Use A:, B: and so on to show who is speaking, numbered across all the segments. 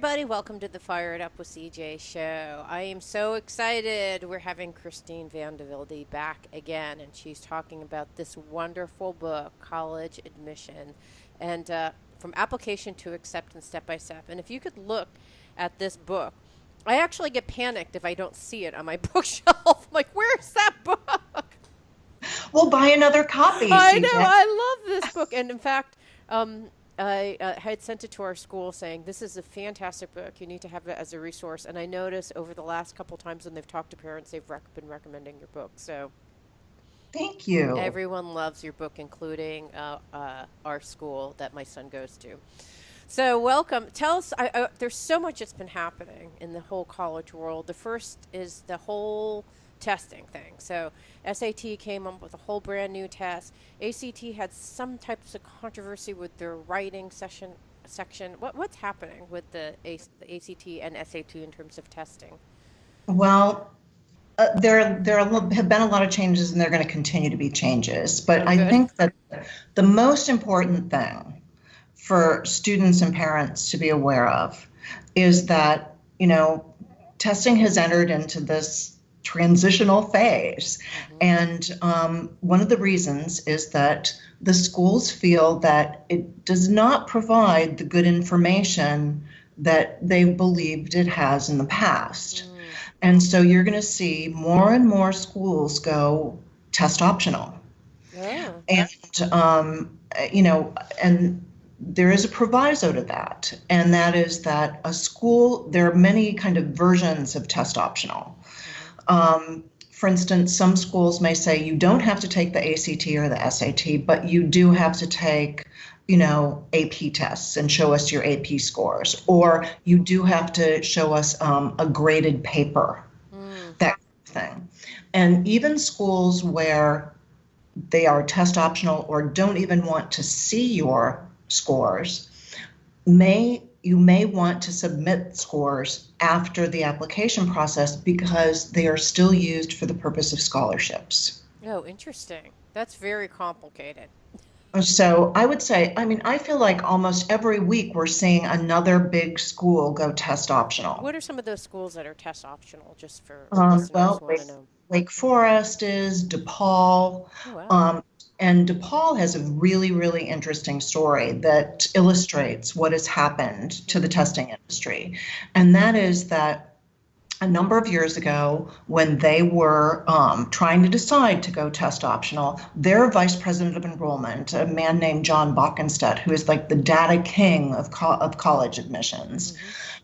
A: everybody. Welcome to the Fire It Up with CJ show. I am so excited. We're having Christine VanDevelde back again, and she's talking about this wonderful book, College Admission, and from application to acceptance step by step. And if you could look at this book, I actually get panicked if I don't see it on my bookshelf. I'm like, where's that book?
B: We'll buy another copy.
A: I
B: CJ.
A: know. I love this book. And in fact, I had sent it to our school saying, this is a fantastic book. You need to have it as a resource. And I noticed over the last couple times when they've talked to parents, they've been recommending your book. So
B: Thank you.
A: everyone loves your book, including our school that my son goes to. So welcome. Tell us, there's so much that's been happening in the whole college world. The first is the whole testing thing. So SAT came up with a whole brand new test. ACT had some types of controversy with their writing section. What's happening with the ACT and SAT in terms of testing?
B: Well, have been a lot of changes, and there are going to continue to be changes. But
A: Oh,
B: I
A: good.
B: think that the most important thing for students and parents to be aware of is that, testing has entered into this transitional phase. And one of the reasons is that the schools feel that it does not provide the good information that they believed it has in the past. And so you're going to see more and more schools go test optional.
A: Yeah.
B: And there is a proviso to that, and that is that there are many kind of versions of test optional. For instance, some schools may say you don't have to take the ACT or the SAT, but you do have to take, AP tests and show us your AP scores, or you do have to show us a graded paper, that kind of thing. And even schools where they are test optional or don't even want to see your scores, you may want to submit scores after the application process because they are still used for the purpose of scholarships.
A: Oh, interesting. That's very complicated.
B: So I would say, I feel like almost every week we're seeing another big school go test optional.
A: What are some of those schools that are test optional, just for listeners
B: Well,
A: who want to know?
B: Wake Forest is, DePaul.
A: Oh, wow.
B: And DePaul has a really, really interesting story that illustrates what has happened to the testing industry. And that is that a number of years ago, when they were trying to decide to go test optional, their vice president of enrollment, a man named John Bockenstedt, who is like the data king of college admissions,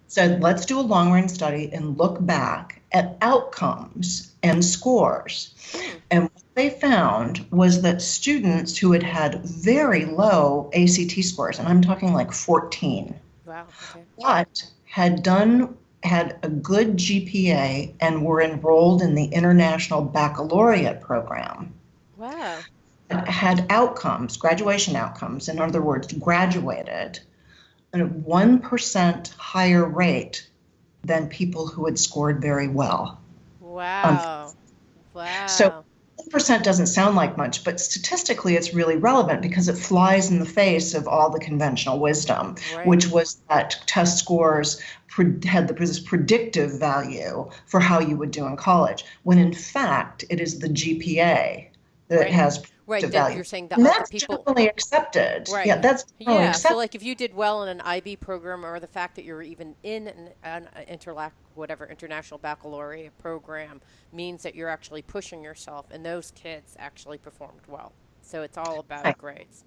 B: said, let's do a long-range study and look back at outcomes and scores. And what they found was that students who had had very low ACT scores, and I'm talking like 14,
A: Wow. Okay.
B: but had a good GPA and were enrolled in the International Baccalaureate program,
A: Wow.
B: had graduation outcomes, in other words, graduated at a 1% higher rate than people who had scored very well.
A: Wow.
B: So
A: Wow.
B: 1% doesn't sound like much, but statistically it's really relevant because it flies in the face of all the conventional wisdom,
A: Right.
B: which was that test scores had this predictive value for how you would do in college, when in fact it is the GPA that
A: Right.
B: has
A: Right.
B: predictive
A: That
B: value.
A: you're saying
B: And
A: the
B: that's
A: people.
B: generally accepted.
A: Right.
B: Yeah, that's generally
A: Yeah. So,
B: accepted.
A: like, if you did well in an IB program, or the fact that you're even in an international baccalaureate program, means that you're actually pushing yourself, and those kids actually performed well. So it's all about
B: Right.
A: grades.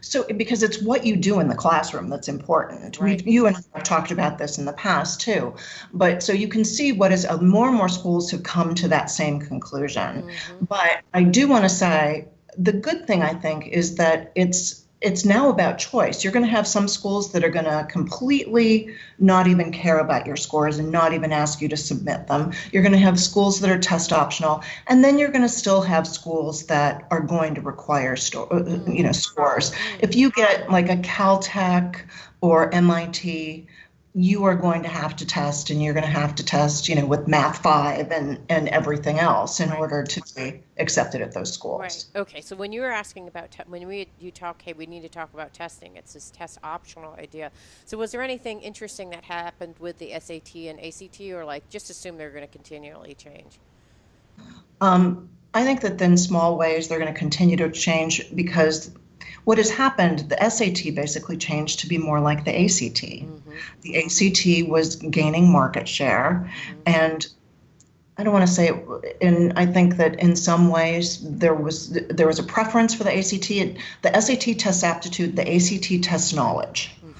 B: So, because it's what you do in the classroom that's important.
A: Right.
B: You and I have talked about this in the past too. But so you can see more and more schools have come to that same conclusion. But I do want to say the good thing, I think, is that it's now about choice. You're going to have some schools that are going to completely not even care about your scores and not even ask you to submit them. You're going to have schools that are test optional, and then you're going to still have schools that are going to require scores. If you get like a Caltech or MIT, you are going to have to test, and you're going to have to test, with Math 5 and everything else in
A: Right.
B: order to be accepted at those
A: Right.
B: schools.
A: Okay. So when you were asking about when you talk, hey, we need to talk about testing. It's this test optional idea. So was there anything interesting that happened with the SAT and ACT, or like just assume they're going to continually change?
B: I think that in small ways they're going to continue to change because what has happened, the SAT basically changed to be more like the ACT.
A: Mm-hmm.
B: The ACT was gaining market share,
A: Mm-hmm.
B: and I don't want to say, and I think that in some ways there was a preference for the ACT. The SAT tests aptitude, the ACT tests knowledge.
A: Mm-hmm.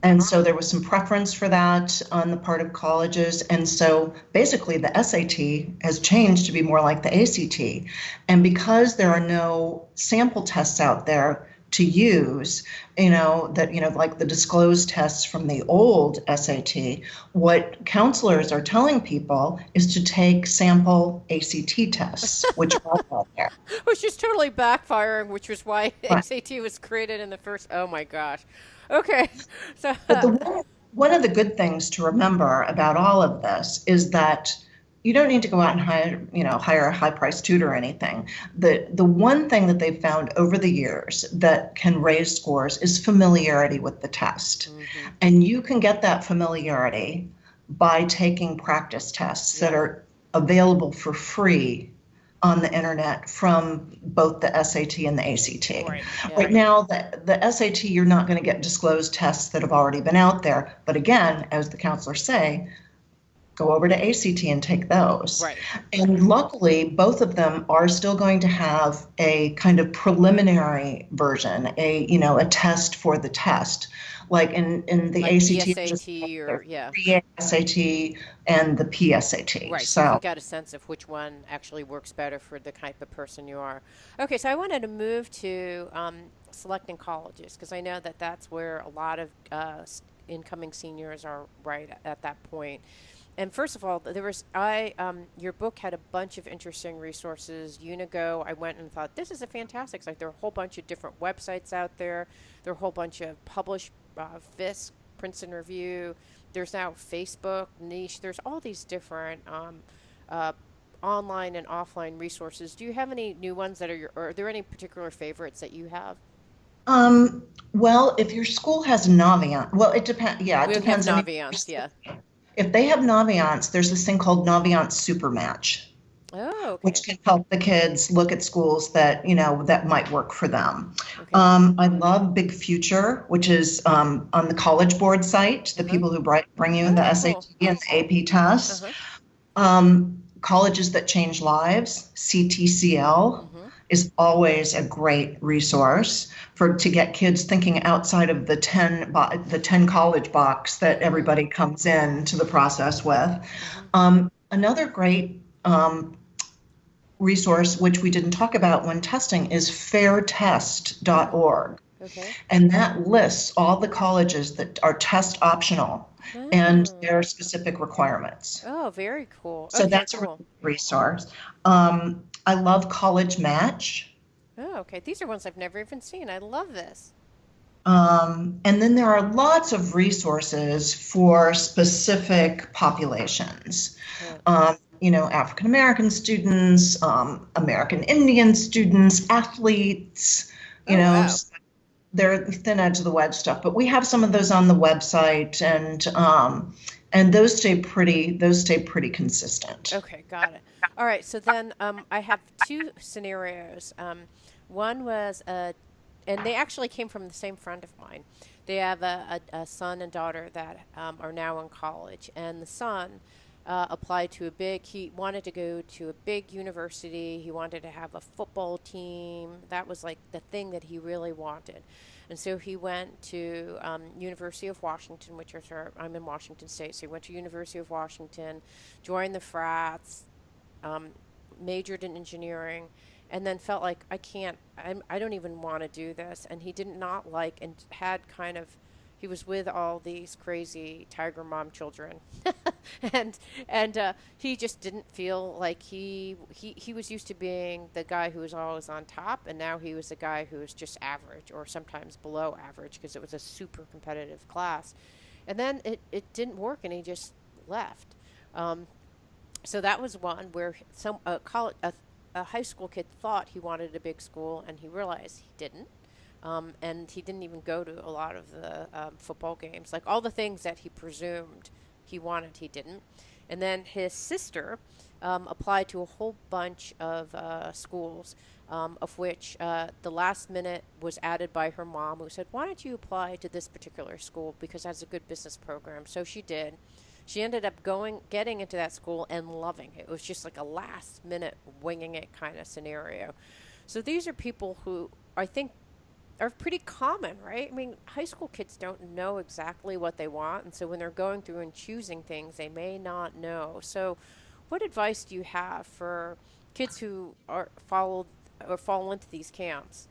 B: And so there was some preference for that on the part of colleges. And so basically the SAT has changed to be more like the ACT. And because there are no sample tests out there to use, like the disclosed tests from the old SAT, what counselors are telling people is to take sample ACT tests, which are out there.
A: Which is totally backfiring, which was why
B: Right.
A: ACT was created in the first. Oh my gosh. Okay. So,
B: But one of the good things to remember about all of this is that you don't need to go out and hire a high price tutor or anything. The one thing that they've found over the years that can raise scores is familiarity with the test.
A: mm-hmm.
B: And you can get that familiarity by taking practice tests that
A: Yep.
B: are available for free on the internet from both the SAT and the ACT.
A: Right. Yeah.
B: Right now, the SAT, you're not going to get disclosed tests that have already been out there. But again, as the counselors say, go over to ACT and take those.
A: Right.
B: And luckily, both of them are still going to have a kind of preliminary version, a test for the test. Like in the
A: Like
B: ACT,
A: ESAT or yeah.
B: the SAT and the PSAT.
A: Right, so you can
B: So,
A: get a sense of which one actually works better for the type of person you are. Okay, so I wanted to move to selecting colleges because I know that that's where a lot of incoming seniors are right at that point. And first of all, there was your book had a bunch of interesting resources. Unigo, I went and thought this is a fantastic. It's like there are a whole bunch of different websites out there. There are a whole bunch of published Fisk, Princeton Review. There's now Facebook, Niche. There's all these different uh, online and offline resources. Do you have any new ones that or are there any particular favorites that you have?
B: um, well, if your school has Naviance, well, it depends. Yeah, it
A: We have
B: depends. I mean,
A: Naviance, yeah.
B: if they have Naviance, there's this thing called Naviance Super Match,
A: Oh,
B: which
A: okay.
B: can help the kids look at schools that might work for them.
A: Okay.
B: I love Big Future, which is on the College Board site, the
A: Uh-huh.
B: people who bring you the
A: Oh, cool.
B: SAT and the AP tests.
A: Uh-huh.
B: Colleges That Change Lives, CTCL,
A: Mm-hmm.
B: is always a great resource to get kids thinking outside of the 10 college box that
A: Mm-hmm.
B: everybody comes in to the process with.
A: Mm-hmm.
B: Another great resource, which we didn't talk about when testing, is fairtest.org.
A: Okay.
B: And that lists all the colleges that are test optional and
A: Oh.
B: their specific requirements.
A: Oh, very cool.
B: So
A: Okay,
B: that's a really
A: cool.
B: good resource. I love College Match.
A: Oh, okay. These are ones I've never even seen. I love this.
B: And then there are lots of resources for specific populations.
A: Yeah.
B: African American students, American Indian students, athletes,
A: Oh, wow.
B: they're thin edge of the wedge stuff. But we have some of those on the website, and those stay pretty consistent.
A: Okay, got it. All right, so then I have two scenarios. One was, and they actually came from the same friend of mine. They have a son and daughter that are now in college, and the son applied to he wanted to go to a big university. He wanted to have a football team. That was like the thing that he really wanted. And so he went to University of Washington, which is I'm in Washington State. So he went to University of Washington, joined the frats, um, majored in engineering, and then felt like I don't even want to do this. And he did not like and had kind of he was with all these crazy tiger mom children, and he just didn't feel like he was used to being the guy who was always on top, and now he was the guy who was just average or sometimes below average because it was a super competitive class. And then it didn't work, and he just left. Um, so that was one where a high school kid thought he wanted a big school, and he realized he didn't. And he didn't even go to a lot of the football games. Like all the things that he presumed he wanted, he didn't. And then his sister applied to a whole bunch of schools, of which the last minute was added by her mom, who said, "Why don't you apply to this particular school because that's a good business program?" So she did. She ended up getting into that school and loving it. It was just like a last minute winging it kind of scenario. So these are people who I think are pretty common, right? I mean, high school kids don't know exactly what they want, and so when they're going through and choosing things, they may not know. So, what advice do you have for kids who are followed or fall into these camps?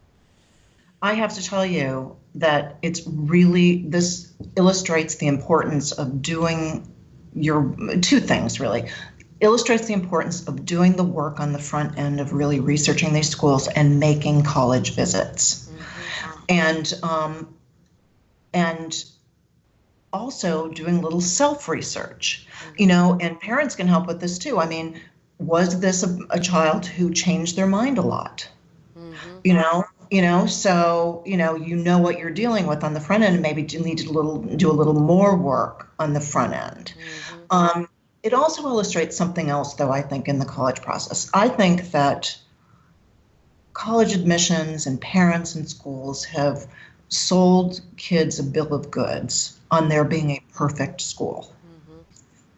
B: I have to tell you that this illustrates the importance of doing your two things really. Illustrates the importance of doing the work on the front end of really researching these schools and making college visits. And and also doing a little self-research, and parents can help with this too. I mean, was this a child who changed their mind a lot?
A: Mm-hmm.
B: So what you're dealing with on the front end, and maybe you need to do a little more work on the front end. It also illustrates something else, though, I think, in the college process. I think that college admissions and parents and schools have sold kids a bill of goods on there being a perfect school.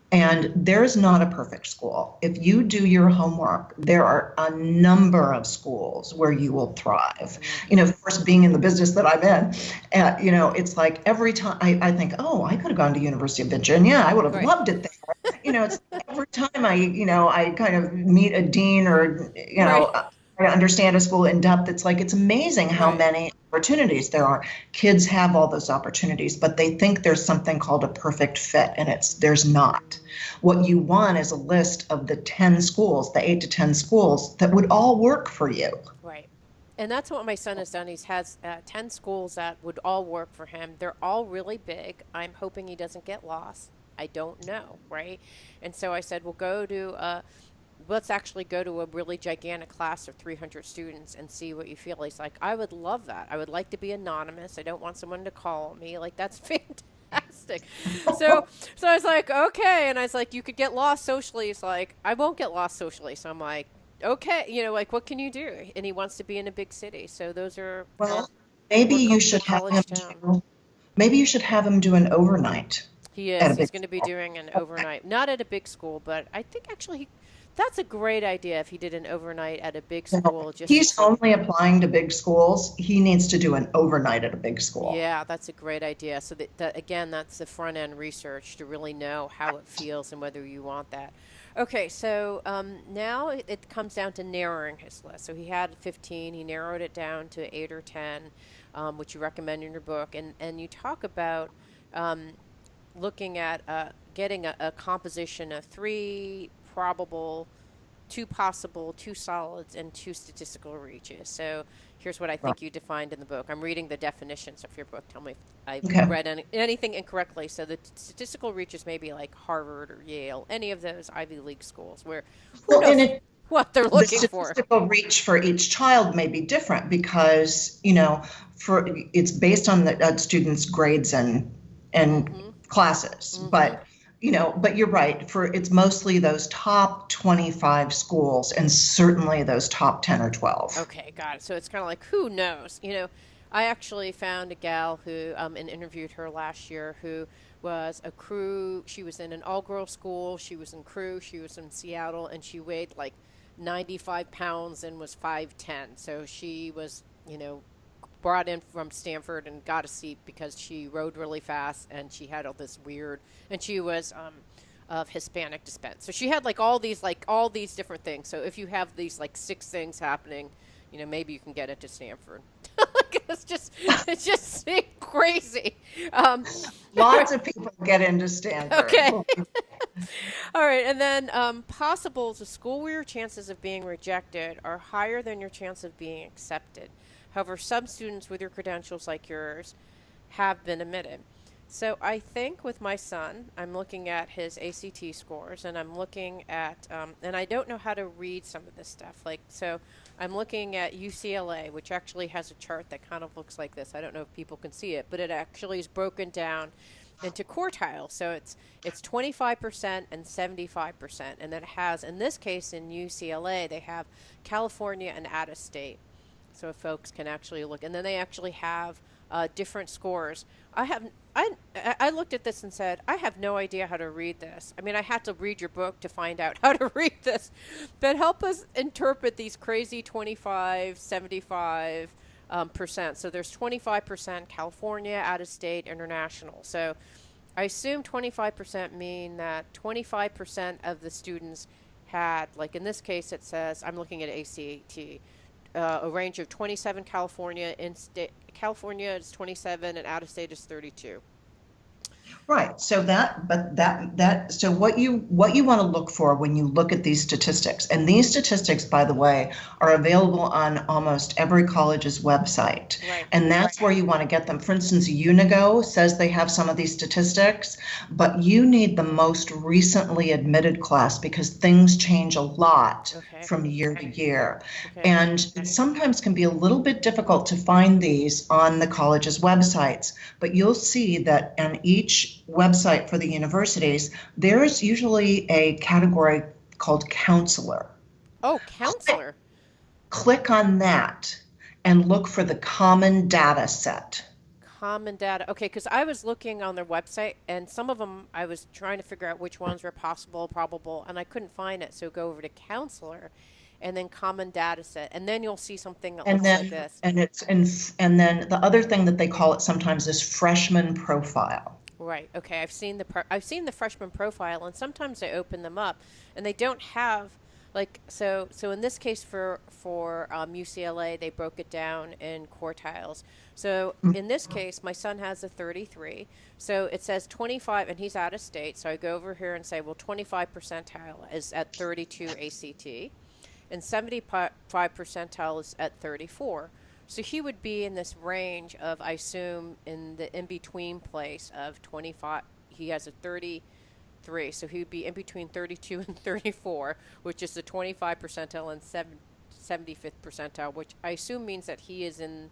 B: And there's not a perfect school. If you do your homework, there are a number of schools where you will thrive. Of course, being in the business that I'm in, it's like every time I think, oh, I could have gone to University of Virginia. I would have loved it there. It's every time I kind of meet a dean or, I understand a school in depth. It's like, it's amazing how many opportunities there are. Kids have all those opportunities, but they think there's something called a perfect fit, and there's not. What you want is a list of the 10 schools, the 8 to 10 schools that would all work for you.
A: Right. And that's what my son has done. He has 10 schools that would all work for him. They're all really big. I'm hoping he doesn't get lost. I don't know, right? And so I said, let's actually go to a really gigantic class of 300 students and see what you feel. He's like, I would love that. I would like to be anonymous. I don't want someone to call me. Like, that's fantastic. So I was like, okay. And I was like, you could get lost socially. He's like, I won't get lost socially. So I'm like, okay, what can you do? And he wants to be in a big city. So those are,
B: maybe you should have him do an overnight.
A: He is. He's going to be doing an overnight, not at a big school, but I think actually that's a great idea if he did an overnight at a big school.
B: He's only applying to big schools. He needs to do an overnight at a big school.
A: Yeah, that's a great idea. So again, that's the front end research to really know how it feels and whether you want that. Okay, so now it comes down to narrowing his list. So he had 15. He narrowed it down to 8 or 10, which you recommend in your book. And you talk about looking at getting a composition of 3 probable, 2 possible, 2 solids, and 2 statistical reaches. So here's what I think you defined in the book. I'm reading the definitions of your book. Tell me if I read anything incorrectly. So the statistical reaches may be like Harvard or Yale, any of those Ivy League schools where who knows what they're looking for.
B: The statistical reach for each child may be different because, it's based on the student's grades and classes. But you're right. It's mostly those top 25 schools and certainly those top 10 or 12.
A: Okay, got it. So it's kind of like, who knows? I actually found a gal who, and interviewed her last year, who was a crew. She was in an all-girls school. She was in crew. She was in Seattle, and she weighed like 95 pounds and was 5'10". So she was, brought in from Stanford and got a seat because she rode really fast and she had all this weird, and she was of Hispanic descent. So she had all these different things. So if you have these 6 things happening, maybe you can get into Stanford. it's just crazy.
B: Lots of people get into Stanford.
A: Okay. All right. And then possible to school where your chances of being rejected are higher than your chance of being accepted. However, some students with your credentials like yours have been admitted. So I think with my son, I'm looking at his ACT scores, and I'm looking at, and I don't know how to read some of this stuff. Like, so I'm looking at UCLA, which actually has a chart that kind of looks like this. I don't know if people can see it, but it actually is broken down into quartiles. So it's 25% and 75%, and then it has, in this case, in UCLA, they have California and out of state, so folks can actually look, and then they actually have different scores. I looked at this and said, I have no idea how to read this. I mean, I had to read your book to find out how to read this, but help us interpret these crazy 25, 75 percent. So there's 25% California, out of state, international. So I assume 25% mean that 25% of the students had, like in this case, it says, I'm looking at ACT, a range of 27 California, in state California is 27 and out of state is 32.
B: Right. So so what you want to look for when you look at these statistics, and these statistics, by the way, are available on almost every college's website.
A: Right.
B: And that's where you want to get them. For instance, Unigo says they have some of these statistics, but you need the most recently admitted class because things change a lot from year to year. And it sometimes can be a little bit difficult to find these on the college's websites, but you'll see that on each website for the universities, there's usually a category called counselor.
A: Oh, counselor.
B: Click on that and look for the common data set.
A: Common data. Okay, because I was looking on their website, and some of them I was trying to figure out which ones were possible, probable, and I couldn't find it. So go over to counselor, and then common data set, and then you'll see something that looks like this.
B: And then the other thing that they call it sometimes is freshman profile.
A: Right. Okay. I've seen the freshman profile, and sometimes I open them up, and they don't have so in this case for UCLA, they broke it down in quartiles. So in this case, my son has a 33. So it says 25, and he's out of state. So I go over here and say, well, 25 percentile is at 32 ACT, and 75 percentile is at 34. So he would be in this range of, I assume, in the in-between place of 25. He has a 33, so he would be in between 32 and 34, which is the 25 percentile and 75th percentile, which I assume means that he is in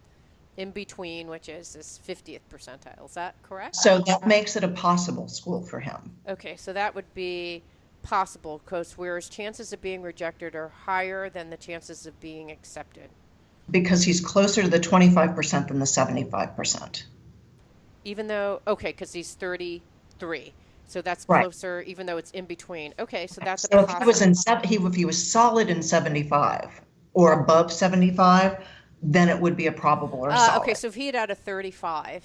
A: between, which is this 50th percentile. Is that correct?
B: So that makes it a possible school for him.
A: Okay, so that would be possible, because whereas chances of being rejected are higher than the chances of being accepted.
B: Because he's closer to the 25% than the 75%.
A: Even though, okay, because he's 33. So that's closer, right, even though it's in between. Okay, so that's
B: so if he was solid in 75 or above 75, then it would be a probable or solid.
A: Okay, so if he had a 35,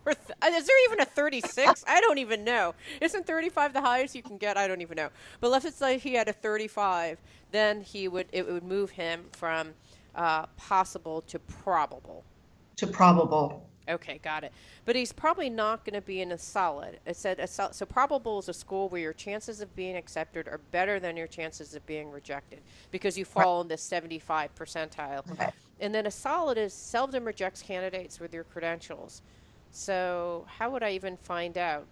A: is there even a 36? I don't even know. Isn't 35 the highest you can get? I don't even know. But let's say he had a 35, then it would move him from possible to probable.
B: To probable.
A: Okay, got it. But he's probably not going to be in a solid. It said so probable is a school where your chances of being accepted are better than your chances of being rejected because you fall in the 75 percentile. Okay. And then a solid is seldom rejects candidates with your credentials. So how would I even find out?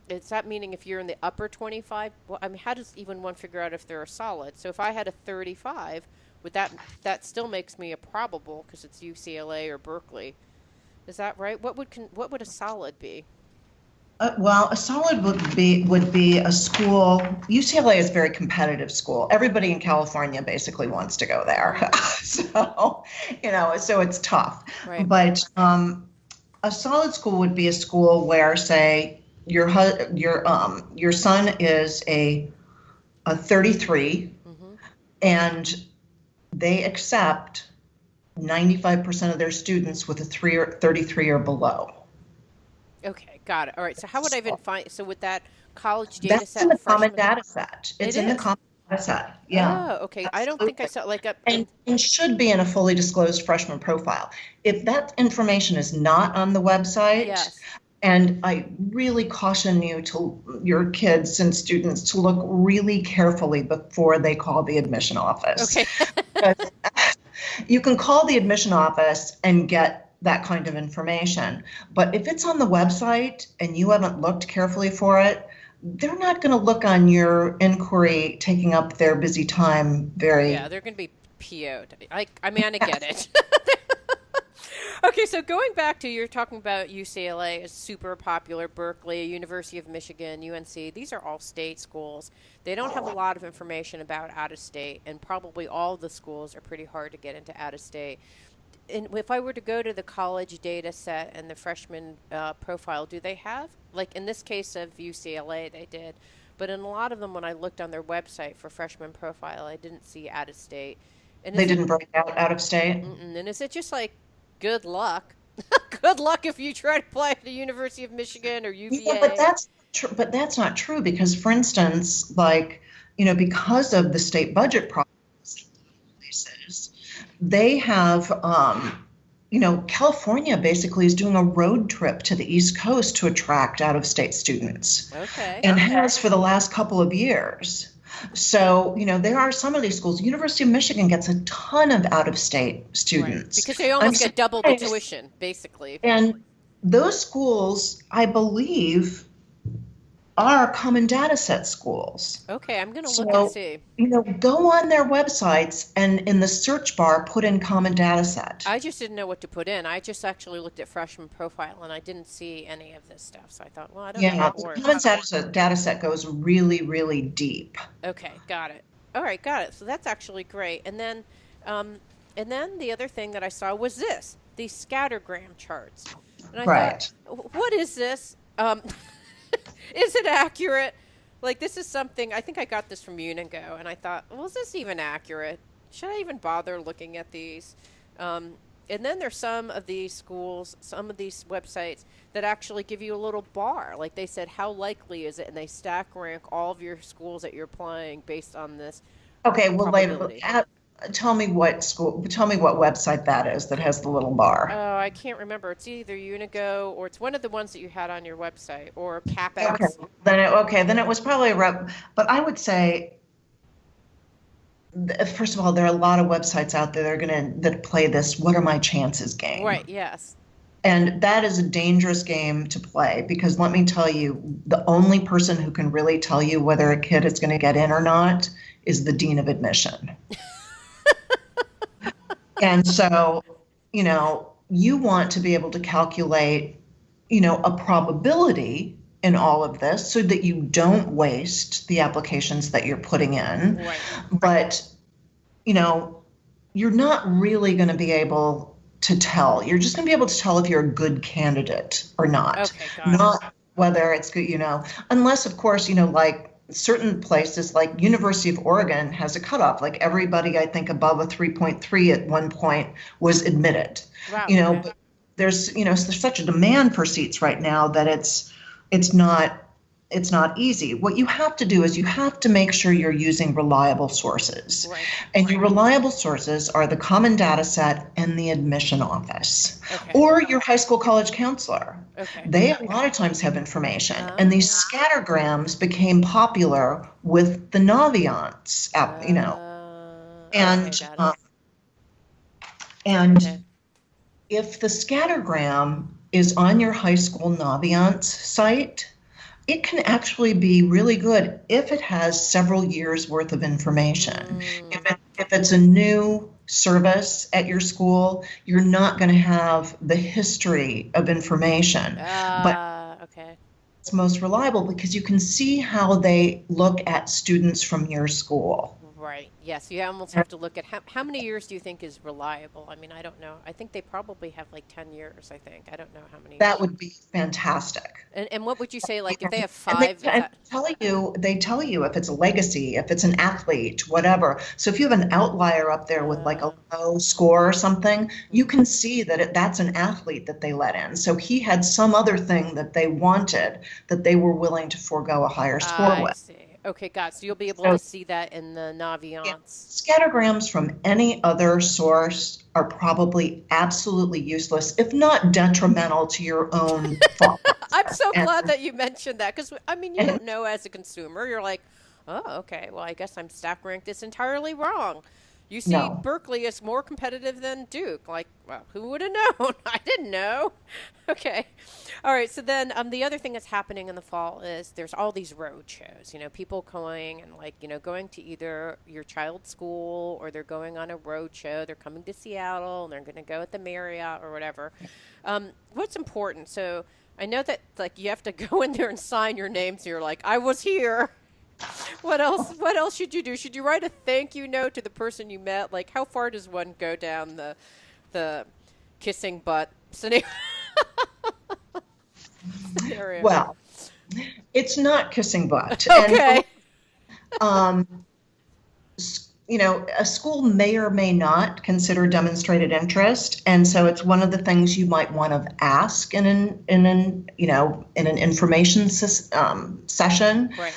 A: Is that meaning if you're in the upper 25? Well, I mean, how does even one figure out if they're a solid? So if I had a 35, would that still makes me a probable because it's UCLA or Berkeley? Is that right? What would a solid be?
B: Well, a solid would be a school. UCLA is a very competitive school. Everybody in California basically wants to go there, so it's tough.
A: Right.
B: But a solid school would be a school where, say, your son is a 33, mm-hmm, and they accept 95% of their students with a 33 or below.
A: Okay, got it. All right. So how would I even find? So with that college data set,
B: that's in the common data set. It's in the common data set. Yeah.
A: Oh, okay. Absolutely. I don't think I saw
B: and should be in a fully disclosed freshman profile. If that information is not on the website,
A: yes.
B: And I really caution your kids and students to look really carefully before they call the admission office.
A: Okay.
B: You can call the admission office and get that kind of information. But if it's on the website and you haven't looked carefully for it, they're not going to look on your inquiry taking up their busy time
A: Yeah,
B: very.
A: they're going to be PO'd. I mean, I get it. Okay, so going back to you're talking about UCLA is super popular, Berkeley, University of Michigan, UNC. These are all state schools. They don't have a lot of information about out of state, and probably all the schools are pretty hard to get into out of state. And if I were to go to the college data set and the freshman profile, do they have, like in this case of UCLA, they did, but in a lot of them, when I looked on their website for freshman profile, I didn't see out of state. And
B: They
A: is it,
B: didn't break out of state.
A: and is it just like good luck? Good luck if you try to apply to the University of Michigan or
B: Yeah, but
A: UVA.
B: that's true. But that's not true because, for instance, like, because of the state budget problems in places, they have, California basically is doing a road trip to the East Coast to attract out-of-state students,
A: Okay.
B: and has for the last couple of years. So, there are some of these schools. University of Michigan gets a ton of out-of-state
A: Right.
B: students.
A: Because they
B: I'm
A: almost get double the
B: surprised.
A: tuition, basically.
B: And those schools, I believe, are common data set schools.
A: Okay, I'm going to look and
B: So,
A: see.
B: go on their websites and in the search bar, put in common data set.
A: I just didn't know what to put in. I just actually looked at freshman profile and I didn't see any of this stuff. So I thought, well, I don't know how
B: Yeah,
A: it
B: the
A: works.
B: common data set goes really, really deep.
A: Okay, got it. All right, got it. So that's actually great. And then the other thing that I saw was this, these scattergram charts. And I
B: Right.
A: thought, what is this? Is it accurate? Like, this is something, I think I got this from Unigo, and I thought, well, is this even accurate? Should I even bother looking at these? And then there's some of these schools, some of these websites that actually give you a little bar. Like they said, how likely is it? And they stack rank all of your schools that you're applying based on this
B: Okay, well,
A: probability.
B: tell me what website that is that has the little bar.
A: Oh, I can't remember. It's either Unigo or it's one of the ones that you had on your website or
B: Okay,
A: CapEx.
B: then it was probably a rep, but I would say, first of all, there are a lot of websites out there that play this "what are my chances" game.
A: Right, yes.
B: And that is a dangerous game to play because let me tell you, the only person who can really tell you whether a kid is going to get in or not is the dean of admission. And so, you want to be able to calculate, a probability in all of this so that you don't waste the applications that you're putting in.
A: Right.
B: But, you're not really going to be able to tell. You're just going to be able to tell if you're a good candidate or not.
A: Okay, got it.
B: Not whether it's good, unless, of course, like certain places like University of Oregon has a cutoff. Like everybody, I think, above a 3.3 at one point was admitted.
A: Wow. Okay.
B: But there's such a demand for seats right now that it's not easy. What you have to do is you have to make sure you're using reliable sources.
A: Right.
B: And your reliable sources are the common data set and the admission office.
A: Okay.
B: Or your high school college counselor.
A: Okay.
B: They a lot of times have information. And these scattergrams became popular with the Naviance app, and
A: okay, got it.
B: and
A: Okay.
B: if the scattergram is on your high school Naviance site, it can actually be really good if it has several years worth of information. If it's a new service at your school, you're not going to have the history of information. But
A: Okay.
B: it's most reliable because you can see how they look at students from your school.
A: Right. Yes. You almost have to look at how many years do you think is reliable? I mean, I don't know. I think they probably have like 10 years, I think. I don't know how many
B: That
A: years.
B: would be fantastic.
A: And what would you say, like, if they have
B: And they,
A: five?
B: and they tell you if it's a legacy, if it's an athlete, whatever. So if you have an outlier up there with like a low score or something, you can see that that's an athlete that they let in. So he had some other thing that they wanted that they were willing to forego a higher score
A: I
B: with.
A: see. Okay, got it. So you'll be able
B: So
A: to see that in the Naviance.
B: scattergrams from any other source are probably absolutely useless, if not detrimental to your own thought
A: I'm so
B: process.
A: glad that you mentioned that because, I mean, you don't know as a consumer. You're like, oh, okay, well, I guess I'm stack ranked this entirely wrong. You see,
B: No.
A: Berkeley is more competitive than Duke. Like, well, who would have known? I didn't know. Okay. All right. So then the other thing that's happening in the fall is there's all these road shows, people going and like, going to either your child's school or they're going on a road show. They're coming to Seattle and they're going to go at the Marriott or whatever. What's important? So I know that like you have to go in there and sign your name. So you're like, I was here. What else? What else should you do? Should you write a thank you note to the person you met? Like, how far does one go down the kissing butt scenario?
B: Well, it's not kissing butt.
A: Okay.
B: And, a school may or may not consider demonstrated interest, and so it's one of the things you might want to ask in an information session.
A: Right.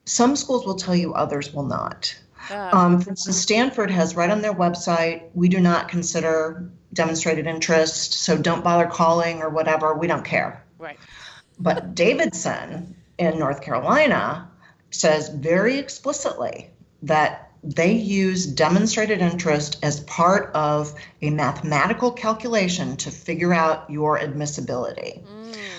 B: Some schools will tell you, others will not. For instance, Stanford has right on their website, we do not consider demonstrated interest, so don't bother calling or whatever. We don't care.
A: Right.
B: But Davidson in North Carolina says very explicitly that they use demonstrated interest as part of a mathematical calculation to figure out your admissibility.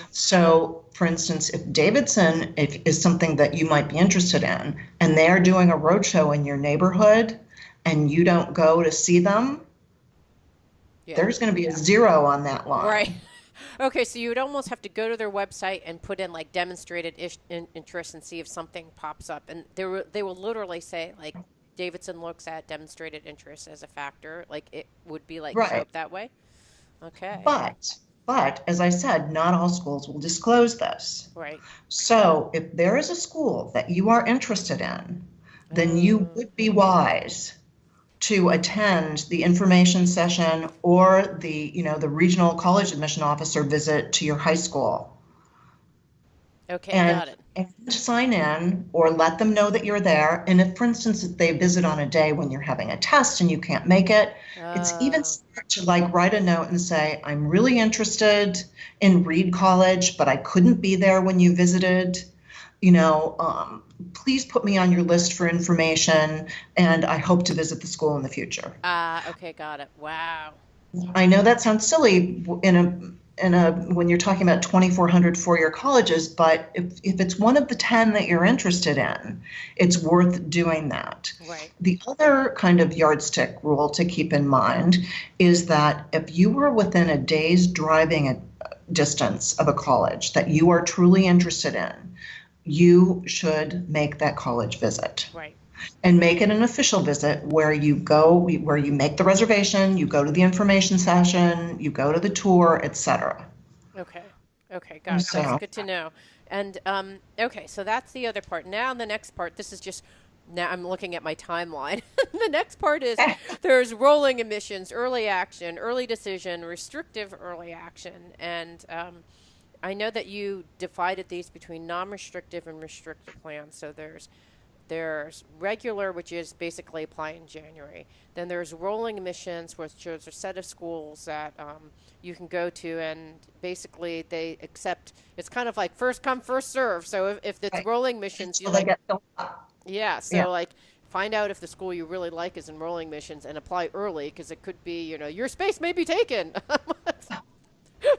B: So, for instance, if Davidson is something that you might be interested in, and they're doing a roadshow in your neighborhood, and you don't go to see them, there's going to be a 0 on that line.
A: Right. Okay, so you would almost have to go to their website and put in like demonstrated interest and see if something pops up. And they will literally say like Davidson looks at demonstrated interest as a factor. Like it would be like show up that way. Okay.
B: But as I said, not all schools will disclose this.
A: Right.
B: So if there is a school that you are interested in, then you would be wise to attend the information session or the regional college admission officer visit to your high school.
A: Okay, got it.
B: And sign in or let them know that you're there. And if, for instance, if they visit on a day when you're having a test and you can't make it, it's even smart to like write a note and say, I'm really interested in Reed College, but I couldn't be there when you visited. Please put me on your list for information, and I hope to visit the school in the future.
A: Okay, got it. Wow.
B: I know that sounds silly when you're talking about 2,400 four-year colleges, but if it's one of the 10 that you're interested in, it's worth doing that.
A: Right.
B: The other kind of yardstick rule to keep in mind is that if you were within a day's driving distance of a college that you are truly interested in, you should make that college visit.
A: Right.
B: And make it an official visit where you make the reservation, you go to the information session, you go to the tour, etc.
A: Okay, got it. That's good to know. And okay, so that's the other part. Now the next part, now I'm looking at my timeline. The next part is there's rolling admissions, early action, early decision, restrictive early action. And I know that you divided these between non-restrictive and restrictive plans. So there's regular, which is basically apply in January. Then there's rolling admissions, which is a set of schools that you can go to, and basically they accept. It's kind of like first come, first serve. So if it's rolling admissions, you like, like find out if the school you really like is in rolling admissions and apply early, because it could be your space may be taken.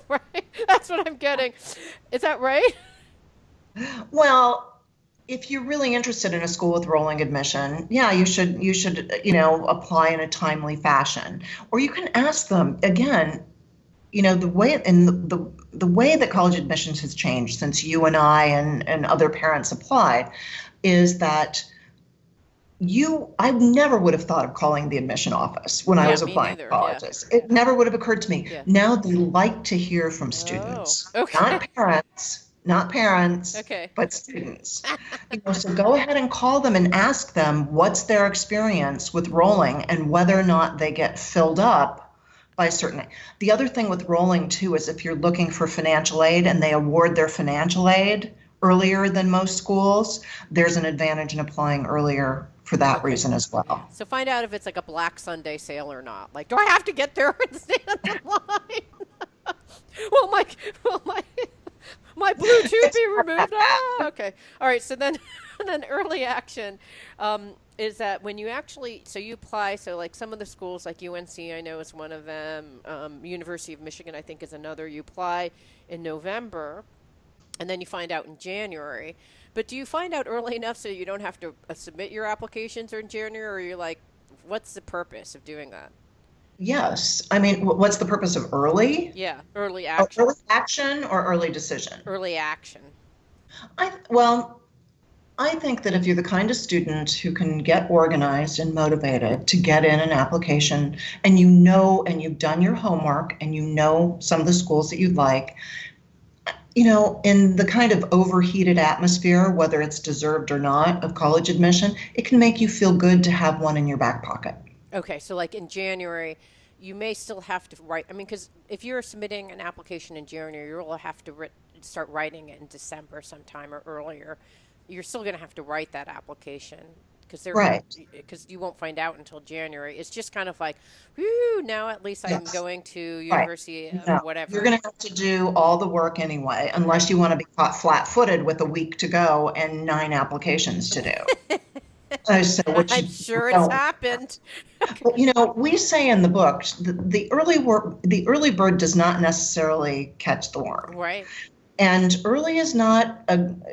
A: Right, that's what I'm getting. Is that right?
B: Well, if you're really interested in a school with rolling admission, you should apply in a timely fashion. Or you can ask them again, the way that college admissions has changed since you and I and other parents applied is that I never would have thought of calling the admission office when I was applying to colleges. Yeah. It never would have occurred to me. Yeah. Now they like to hear from students, not parents, but students. So go ahead and call them and ask them what's their experience with rolling and whether or not they get filled up by a certain. The other thing with rolling too is if you're looking for financial aid and they award their financial aid earlier than most schools, there's an advantage in applying earlier for that reason as well.
A: So find out if it's like a Black Sunday sale or not. Like, do I have to get there and stand in line? Will my Bluetooth be removed? Okay. All right. So then, And then early action is that when you actually, so you apply, so like some of the schools like UNC, I know is one of them, University of Michigan, I think is another. You apply in November and then you find out in January. But do you find out early enough so you don't have to submit your applications in January, or you're like, what's the purpose of doing that?
B: Yes. I mean, what's the purpose of early?
A: Yeah, early
B: Oh,
A: action.
B: early action or early decision?
A: Early action.
B: Well, I think that if you're the kind of student who can get organized and motivated to get in an application and you know, and you've done your homework and you know some of the schools that you'd like, in the kind of overheated atmosphere, whether it's deserved or not, of college admission, it can make you feel good to have one in your back pocket.
A: Okay, so like in January, you may still have to write. I mean, because if you're submitting an application in January, you'll have to start writing it in December sometime or earlier. You're still going to have to write that application
B: Right.
A: because you won't find out until January. It's just kind of like, whoo, now at least I'm
B: Yes.
A: going to
B: Right.
A: University
B: No,
A: of
B: you're
A: whatever.
B: going to have to do all the work anyway, unless you want to be caught flat-footed with a week to go and 9 applications to do. So which
A: I'm
B: you
A: sure it's
B: don't.
A: happened.
B: But we say in the book, the early work, the early bird does not necessarily catch the worm.
A: Right.
B: And early is not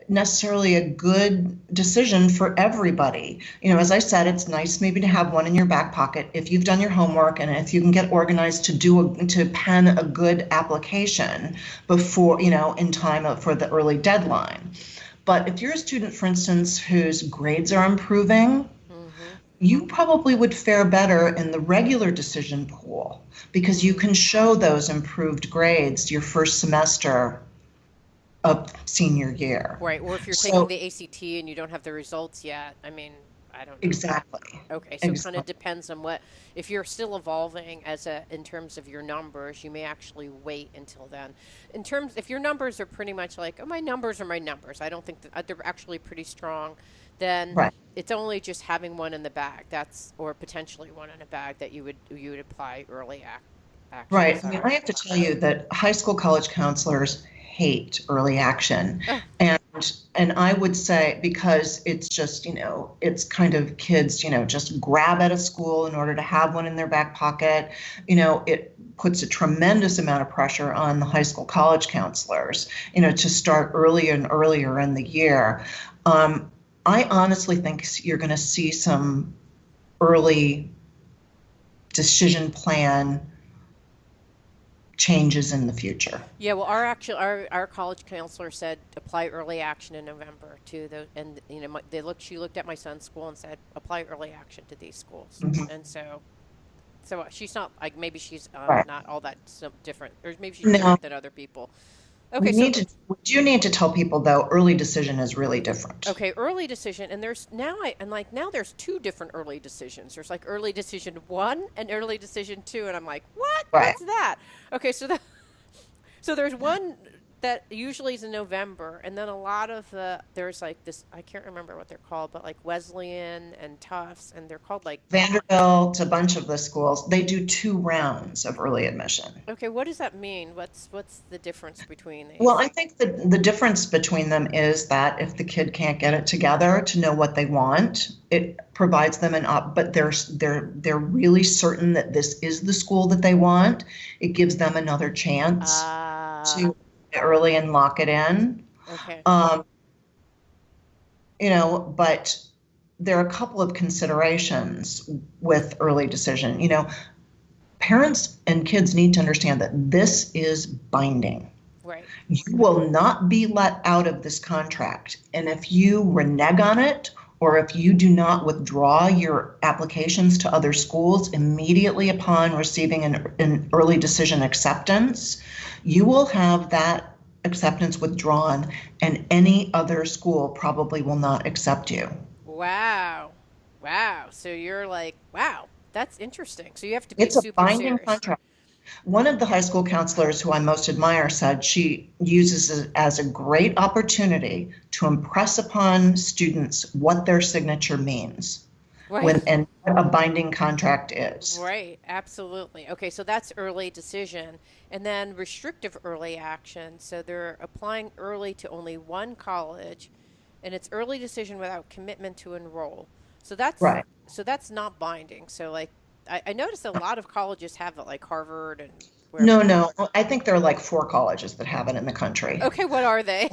B: necessarily a good decision for everybody. As I said, it's nice maybe to have one in your back pocket if you've done your homework and if you can get organized to pen a good application before, in time for the early deadline. But if you're a student, for instance, whose grades are improving,
A: Mm-hmm.
B: you probably would fare better in the regular decision pool because you can show those improved grades your first semester of senior year.
A: Right. Or if you're taking
B: So
A: the ACT and you don't have the results yet, I mean, I don't know.
B: exactly,
A: Okay, so it kind of
B: exactly.
A: depends on what, if you're still evolving in terms of your numbers, you may actually wait until then. If your numbers are pretty much like, oh, my numbers are my numbers, I don't think that they're actually pretty strong, then
B: Right.
A: it's only just having one in the bag, or potentially one in a bag that you would apply early action. Is
B: Right. I
A: that
B: mean, I
A: right?
B: have to tell you that high school college counselors hate early action.
A: Oh,
B: And and I would say because it's just, it's kind of kids, just grab at a school in order to have one in their back pocket. It puts a tremendous amount of pressure on the high school college counselors, to start earlier and earlier in the year. I honestly think you're going to see some early decision plan changes in the future.
A: yeah. Well, our college counselor said apply early action in November to the and she looked at my son's school and said apply early action to these schools,
B: Mhm.
A: and so she's not like, maybe she's
B: Right.
A: not all that different, or maybe she's
B: No,
A: different than other people. Okay, so
B: we do need to tell people though, early decision is really different.
A: okay, early decision, and now there's two different early decisions. There's like early decision 1 and early decision 2, and I'm like, what?
B: Right.
A: What's that? Okay, so there's one that usually is in November, and then a lot of there's like this, I can't remember what they're called, but like Wesleyan and Tufts, and they're called like,
B: Vanderbilt, a bunch of the schools, they do 2 rounds of early admission.
A: okay, what does that mean? What's the difference between
B: Well,
A: these?
B: I think that the difference between them is that if the kid can't get it together to know what they want, it provides them but they're really certain that this is the school that they want. It gives them another chance
A: Ah,
B: to early and lock it in.
A: okay.
B: Um, but there are a couple of considerations with early decision. Parents and kids need to understand that this is binding.
A: Right.
B: You will not be let out of this contract. And if you renege on it, or if you do not withdraw your applications to other schools immediately upon receiving an early decision acceptance, you will have that acceptance withdrawn, and any other school probably will not accept you.
A: Wow. Wow. So you're like, wow, that's interesting. So you have to be
B: It's a
A: super
B: binding
A: serious.
B: contract. One of the high school counselors who I most admire said she uses it as a great opportunity to impress upon students what their signature means
A: Right.
B: and what a binding contract is.
A: Right. Absolutely. Okay. So that's early decision. And then restrictive early action. So they're applying early to only one college. and it's early decision without commitment to enroll. So that's
B: Right.
A: not binding. So like I noticed a lot of colleges have it, like Harvard and wherever.
B: No. I think there are like 4 colleges that have it in the country.
A: Okay, what are they?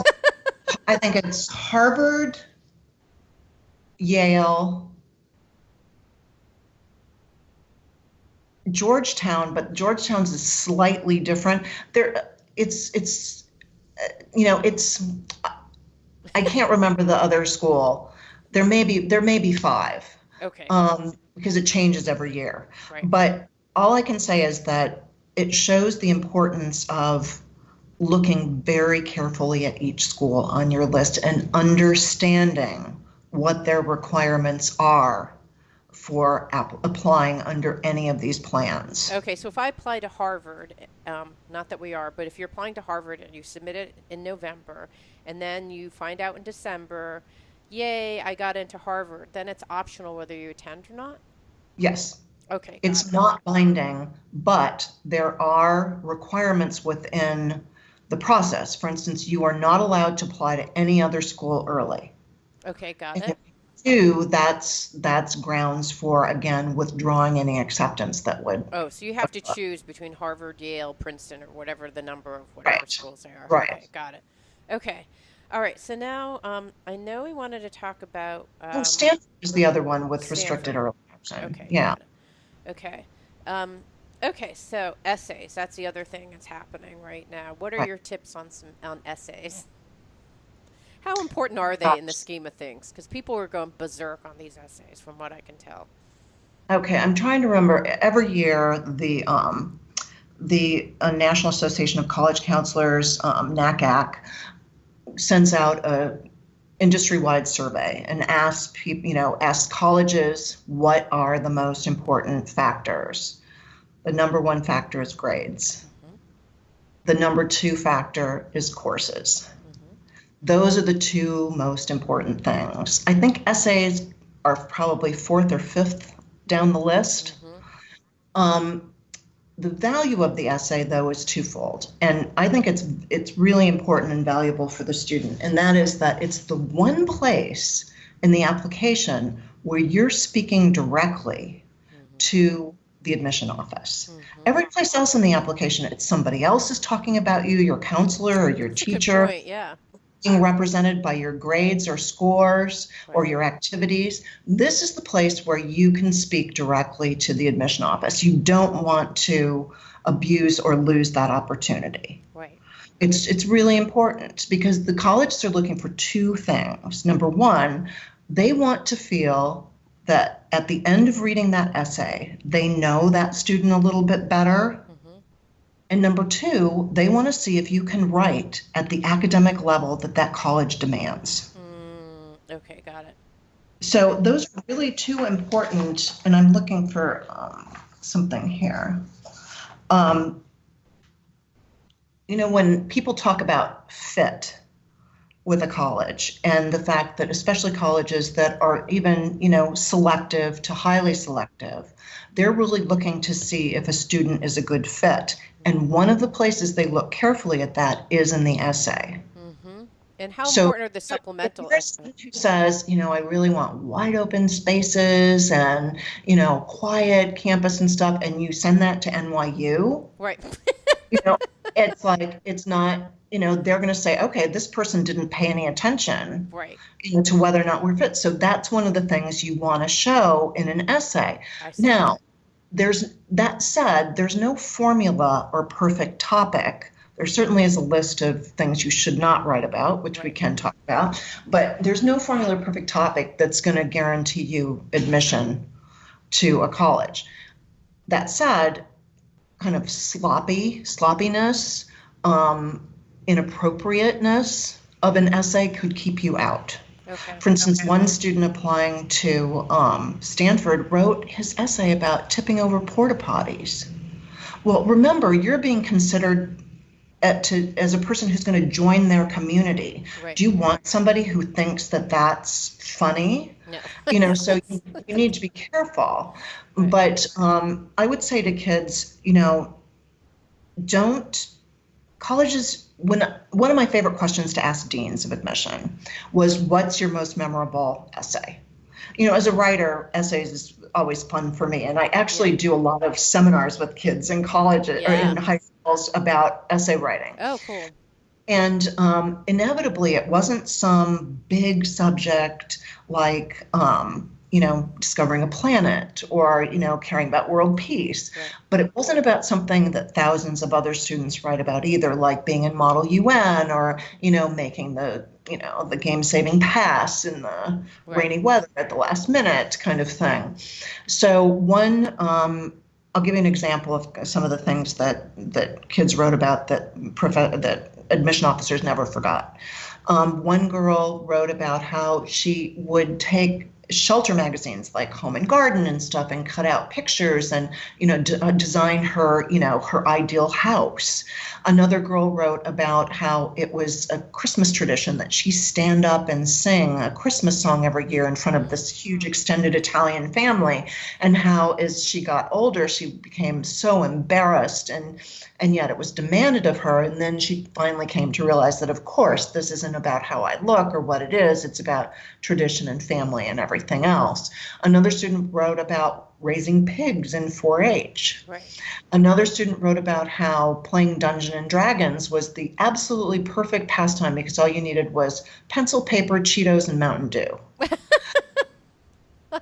B: I think it's Harvard, Yale, Georgetown, but Georgetown's is slightly different. It's it's I can't remember the other school. There may be 5.
A: Okay.
B: Because it changes every year.
A: Right.
B: But all I can say is that it shows the importance of looking very carefully at each school on your list and understanding what their requirements are for applying under any of these plans.
A: Okay, so if I apply to Harvard, not that we are, but if you're applying to Harvard and you submit it in November, and then you find out in December, yay, I got into Harvard, then it's optional whether you attend or not?
B: Yes.
A: Okay, got
B: It's
A: it.
B: not binding, but there are requirements within the process. For instance, you are not allowed to apply to any other school early.
A: Okay, got
B: And
A: it.
B: if you do, that's grounds for, again, withdrawing any acceptance that would.
A: Oh, so you have to choose between Harvard, Yale, Princeton, or whatever the number of whatever
B: Right.
A: schools they are.
B: Right.
A: Okay, got it. Okay. All right, so now I know we wanted to talk about
B: Stanford is the other one with
A: Stanford.
B: restricted early option.
A: Okay,
B: Yeah.
A: got it. Okay. Okay, so essays, that's the other thing that's happening right now. What are
B: Right.
A: your tips on essays? How important are they in the scheme of things? Because people are going berserk on these essays, from what I can tell.
B: Okay, I'm trying to remember. Every year, the National Association of College Counselors, NACAC, sends out a industry-wide survey and asks people, asks colleges what are the most important factors. The number 1 factor is grades.
A: Mm-hmm.
B: The number 2 factor is courses.
A: Mm-hmm.
B: Those are the 2 most important things. I think essays are probably 4th or 5th down the list.
A: Mm-hmm.
B: The value of the essay, though, is twofold, and I think it's really important and valuable for the student, and that is that it's the one place in the application where you're speaking directly to the admission office. Every place else in the application, it's somebody else is talking about you, your counselor or your
A: That's a good
B: teacher,
A: point, yeah.
B: being represented by your grades or scores or
A: Right.
B: your activities. This is the place where you can speak directly to the admission office. You don't want to abuse or lose that opportunity.
A: Right.
B: It's really important because the colleges are looking for 2 things. Number 1, they want to feel that at the end of reading that essay, they know that student a little bit better.
A: Mm-hmm.
B: And number 2, they want to see if you can write at the academic level that college demands.
A: Okay, got it.
B: So those are really 2 important, and I'm looking for something here. When people talk about fit with a college and the fact that especially colleges that are even, selective to highly selective, they're really looking to see if a student is a good fit. And one of the places they look carefully at that is in the essay.
A: Mm-hmm. And how
B: So
A: important are the supplemental
B: if you're a
A: essays?
B: student who says, I really want wide open spaces and, quiet campus and stuff, and you send that to NYU,
A: Right.
B: it's like, it's not, they're going to say, okay, this person didn't pay any attention
A: Right.
B: to whether or not we're fit. So that's one of the things you want to show in an essay.
A: I see.
B: Now, that said, there's no formula or perfect topic. There certainly is a list of things you should not write about, which we can talk about, but there's no formula or perfect topic that's going to guarantee you admission to a college. That said, kind of sloppiness, inappropriateness of an essay could keep you out.
A: Okay.
B: For instance, one student applying to Stanford wrote his essay about tipping over porta potties. Well, remember, you're being considered as a person who's going to join their community.
A: Right.
B: Do you want somebody who thinks that that's funny?
A: No.
B: So you need to be careful.
A: Right.
B: But I would say to kids, don't colleges, when one of my favorite questions to ask deans of admission was, what's your most memorable essay? As a writer, essays is always fun for me. And I actually do a lot of seminars with kids in college or in high schools about essay writing.
A: Oh, cool.
B: And inevitably, it wasn't some big subject like, discovering a planet or, caring about world peace.
A: Right.
B: But it wasn't about something that thousands of other students write about either, like being in Model UN or, making the game-saving pass in the rainy weather at the last minute kind of thing. So I'll give you an example of some of the things that kids wrote about that admission officers never forgot. One girl wrote about how she would take shelter magazines like Home and Garden and stuff and cut out pictures and, design her, her ideal house. Another girl wrote about how it was a Christmas tradition that she stand up and sing a Christmas song every year in front of this huge extended Italian family, and how as she got older, she became so embarrassed and yet it was demanded of her. And then she finally came to realize that, of course, this isn't about how I look or what it is. It's about tradition and family and everything else. Another student wrote about raising pigs in 4-H.
A: Right.
B: Another student wrote about how playing Dungeons and Dragons was the absolutely perfect pastime because all you needed was pencil, paper, Cheetos, and Mountain Dew.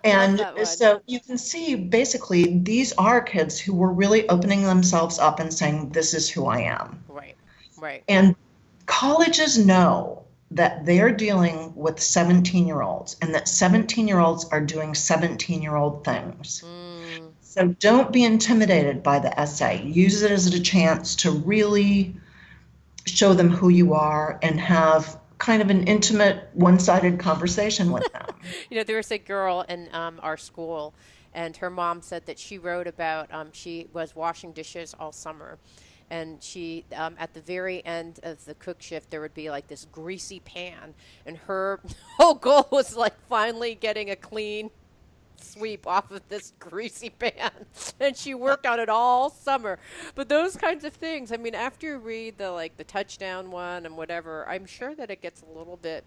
B: And so you can see basically these are kids who were really opening themselves up and saying, this is who I am.
A: Right.
B: And colleges know that they're dealing with 17-year-olds and that 17-year-olds are doing 17-year-old things. So don't be intimidated by the essay. Use it as a chance to really show them who you are and have kind of an intimate, one-sided conversation with them.
A: There was a girl in our school, and her mom said that she wrote about, she was washing dishes all summer. And she, at the very end of the cook shift, there would be like this greasy pan. And her whole goal was like finally getting a clean sweep off of this greasy pan. And she worked on it all summer. But those kinds of things, I mean, after you read the touchdown one and whatever, I'm sure that it gets a little bit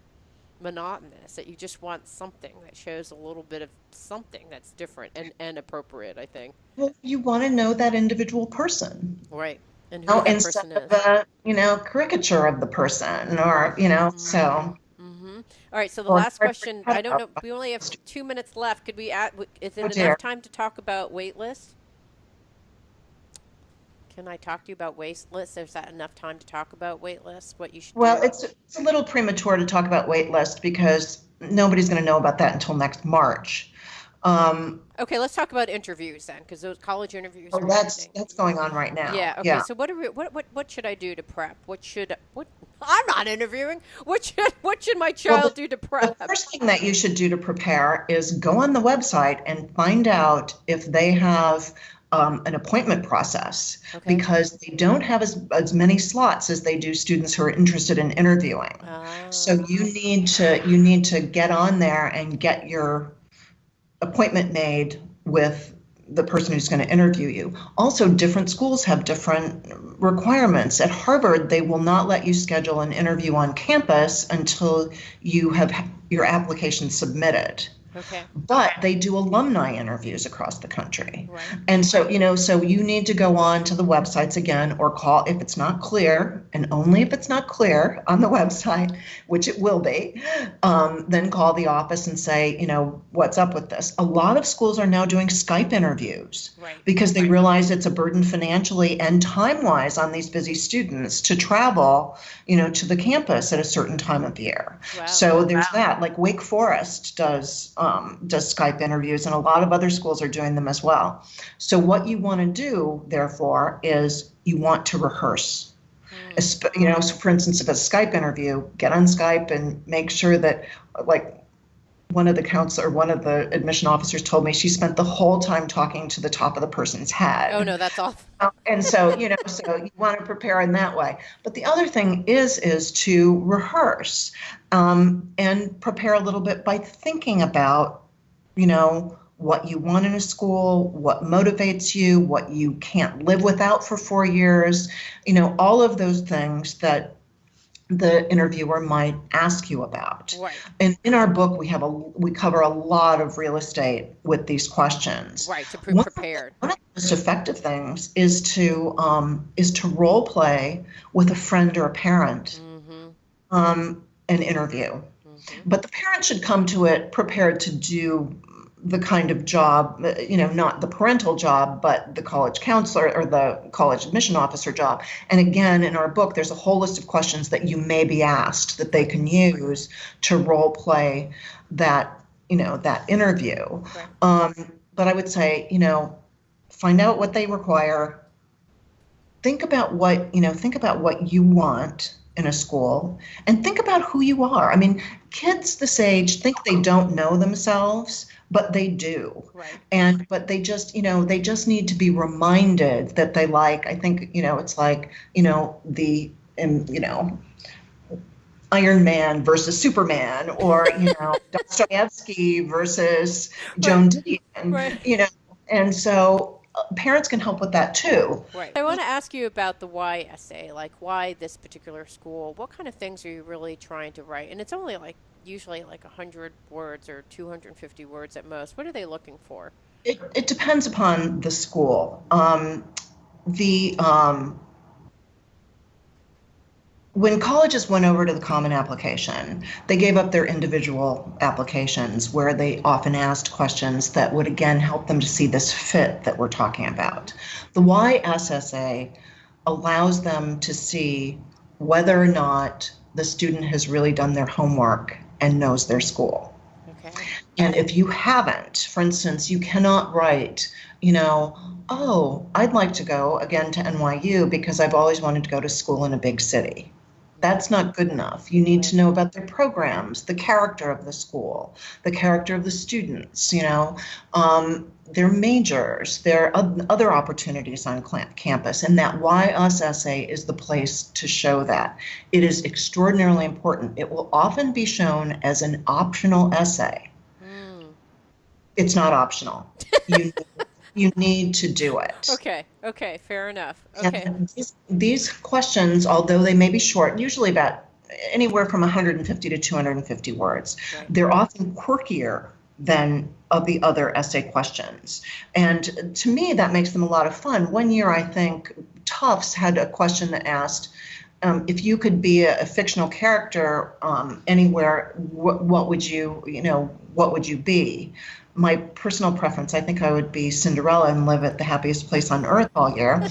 A: monotonous, that you just want something that shows a little bit of something that's different and appropriate, I think.
B: Well, you want to know that individual person.
A: Right. And who that
B: instead
A: person is.
B: of a, caricature of the person or, so.
A: All right, so the last question, I don't know, we only have 2 minutes left. Could we add, is it enough time to talk about wait list? Can I talk to you about wait list? Is that enough time to talk about wait list, what you should do?
B: It's a little premature to talk about wait list because nobody's going to know about that until next March.
A: Okay, let's talk about interviews then, because those college interviews are
B: that's going on right now.
A: Yeah. Okay. So what should I do to prep? I'm not interviewing. What should my child do to prep?
B: The first thing that you should do to prepare is go on the website and find out if they have an appointment process, because they don't have as many slots as they do students who are interested in interviewing. So you need to get on there and get your appointment made with the person who's going to interview you. Also, different schools have different requirements. At Harvard, they will not let you schedule an interview on campus until you have your application submitted.
A: Okay.
B: But they do alumni interviews across the country.
A: Right.
B: And so, so you need to go on to the websites again or call if it's not clear, and only if it's not clear on the website, which it will be, then call the office and say, what's up with this? A lot of schools are now doing Skype interviews because they realize it's a burden financially and time-wise on these busy students to travel, to the campus at a certain time of year.
A: Wow.
B: So there's that. Like Wake Forest does Skype interviews, and a lot of other schools are doing them as well. So what you want to do, therefore, is you want to rehearse. So for instance, if it's a Skype interview, get on Skype and make sure that, like, one of the admission officers told me she spent the whole time talking to the top of the person's head.
A: Oh no, that's awful.
B: And so, so you want to prepare in that way. But the other thing is to rehearse and prepare a little bit by thinking about, what you want in a school, what motivates you, what you can't live without for 4 years, all of those things that the interviewer might ask you about.
A: Right.
B: And in our book, we cover a lot of real estate with these questions.
A: Right, to be prepared.
B: One of the most effective things is to role play with a friend or a parent, an interview. But the parent should come to it prepared to do the kind of job, not the parental job, but the college counselor or the college admission officer job. And again, in our book, there's a whole list of questions that you may be asked that they can use to role play that, that interview.
A: Right.
B: But I would say, find out what they require. Think about what you want in a school, and think about who you are. I mean, kids this age think they don't know themselves, but they do.
A: Right.
B: But they just need to be reminded that they I think, it's like, Iron Man versus Superman, or, Dostoevsky versus Joan Didion,
A: Right.
B: and so parents can help with that too.
A: Right. I want to ask you about the why essay, like why this particular school? What kind of things are you really trying to write? And it's only usually 100 words or 250 words at most. What are they looking for?
B: It depends upon the school. When colleges went over to the Common Application, they gave up their individual applications where they often asked questions that would, again, help them to see this fit that we're talking about. The YSSA allows them to see whether or not the student has really done their homework and knows their school.
A: Okay.
B: And if you haven't, for instance, you cannot write, oh, I'd like to go again to NYU because I've always wanted to go to school in a big city. That's not good enough. You need to know about their programs, the character of the school, the character of the students, their majors, their other opportunities on campus. And that Why Us essay is the place to show that. It is extraordinarily important. It will often be shown as an optional essay. It's not optional. You need to do it.
A: Okay, fair enough. Okay.
B: And these questions, although they may be short, usually about anywhere from 150 to 250 words, they're often quirkier than of the other essay questions. And to me, that makes them a lot of fun. One year, I think Tufts had a question that asked, if you could be a fictional character anywhere, what would you be? My personal preference, I think I would be Cinderella and live at the happiest place on earth all year.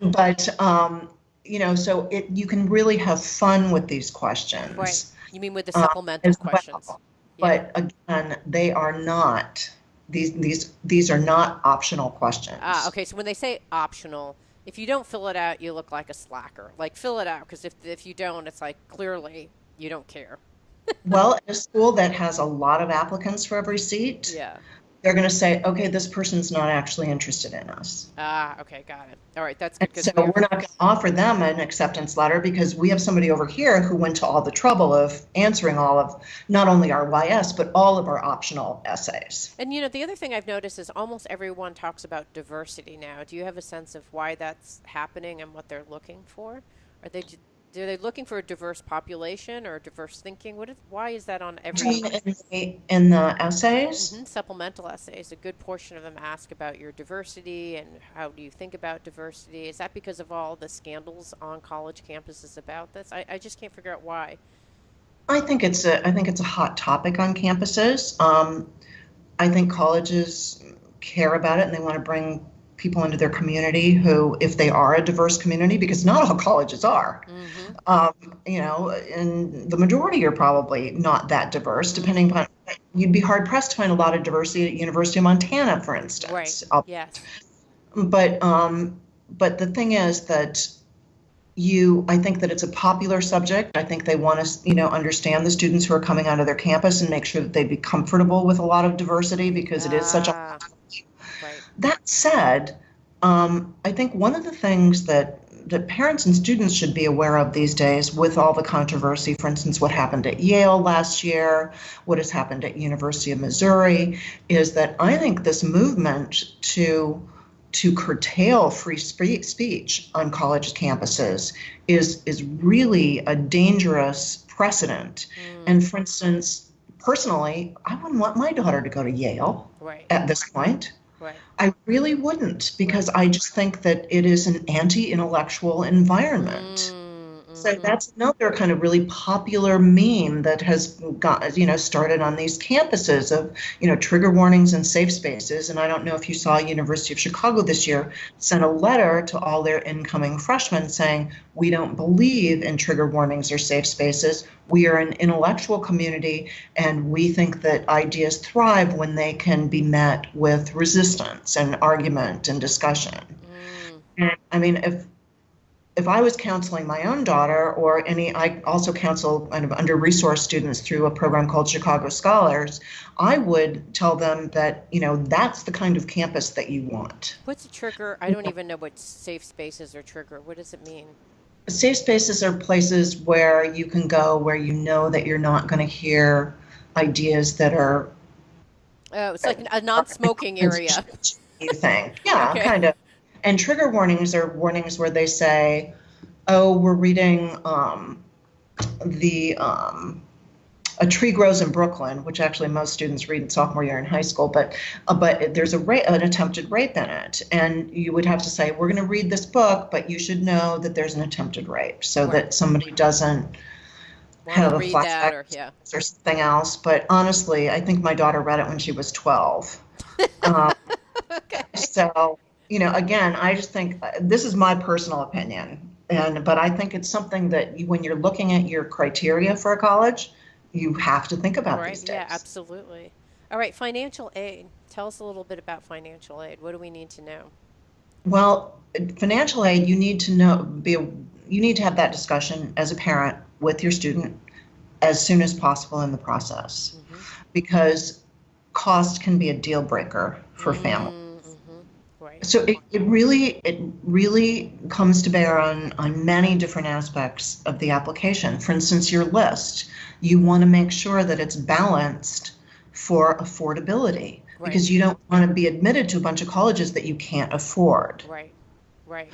B: But, so you can really have fun with these questions.
A: Right. You mean with the supplemental questions?
B: Well. Yeah. But again, they are not, these are not optional questions.
A: Okay. So when they say optional, if you don't fill it out, you look like a slacker. Like, fill it out, because if you don't, it's like, clearly you don't care.
B: Well, in a school that has a lot of applicants for every seat, they're going to say, okay, this person's not actually interested in us.
A: Okay, got it. All right, that's good.
B: So we're not going to offer them an acceptance letter because we have somebody over here who went to all the trouble of answering all of not only our YS, but all of our optional essays.
A: And the other thing I've noticed is almost everyone talks about diversity now. Do you have a sense of why that's happening and what they're looking for? Are they looking for a diverse population or diverse thinking? Why is that on every...
B: In the essays?
A: Supplemental essays. A good portion of them ask about your diversity and how do you think about diversity. Is that because of all the scandals on college campuses about this? I just can't figure out why.
B: I think it's a hot topic on campuses. I think colleges care about it and they want to bring people into their community who, if they are a diverse community, because not all colleges are, and the majority are probably not that diverse, depending upon, you'd be hard pressed to find a lot of diversity at University of Montana, for instance.
A: Right, yes.
B: But the thing is that I think that it's a popular subject. I think they want to, understand the students who are coming onto their campus and make sure that they be comfortable with a lot of diversity because it is such a...
A: Right.
B: That said, I think one of the things that that parents and students should be aware of these days with all the controversy, for instance, what happened at Yale last year, what has happened at University of Missouri, is that I think this movement to curtail free speech on college campuses is really a dangerous precedent. And for instance, personally, I wouldn't want my daughter to go to Yale at this point.
A: Right.
B: I really wouldn't, because I just think that it is an anti-intellectual environment. So that's another kind of really popular meme that has got, started on these campuses of, trigger warnings and safe spaces. And I don't know if you saw University of Chicago this year sent a letter to all their incoming freshmen saying, we don't believe in trigger warnings or safe spaces. We are an intellectual community, and we think that ideas thrive when they can be met with resistance and argument and discussion. And I mean, if I was counseling my own daughter or I also counsel kind of under-resourced students through a program called Chicago Scholars, I would tell them that, that's the kind of campus that you want.
A: What's a trigger? I don't even know what safe spaces are trigger. What does it mean?
B: Safe spaces are places where you can go where you know that you're not going to hear ideas that are...
A: Oh, it's like a non-smoking area.
B: You think. Yeah,
A: Okay.
B: kind of. And trigger warnings are warnings where they say, oh, we're reading A Tree Grows in Brooklyn, which actually most students read in sophomore year in high school, but there's an attempted rape in it. And you would have to say, we're going to read this book, but you should know that there's an attempted rape so that somebody doesn't have a flashback or something else. But honestly, I think my daughter read it when she was 12.
A: Okay.
B: So... again, I just think this is my personal opinion, but I think it's something that when you're looking at your criteria for a college, you have to think about these days.
A: Yeah, absolutely. All right, financial aid. Tell us a little bit about financial aid. What do we need to know?
B: Well, financial aid, you need to have that discussion as a parent with your student as soon as possible in the process, because cost can be a deal breaker for families. So it really comes to bear on many different aspects of the application. For instance, your list, you want to make sure that it's balanced for affordability, because you don't want to be admitted to a bunch of colleges that you can't afford.
A: Right.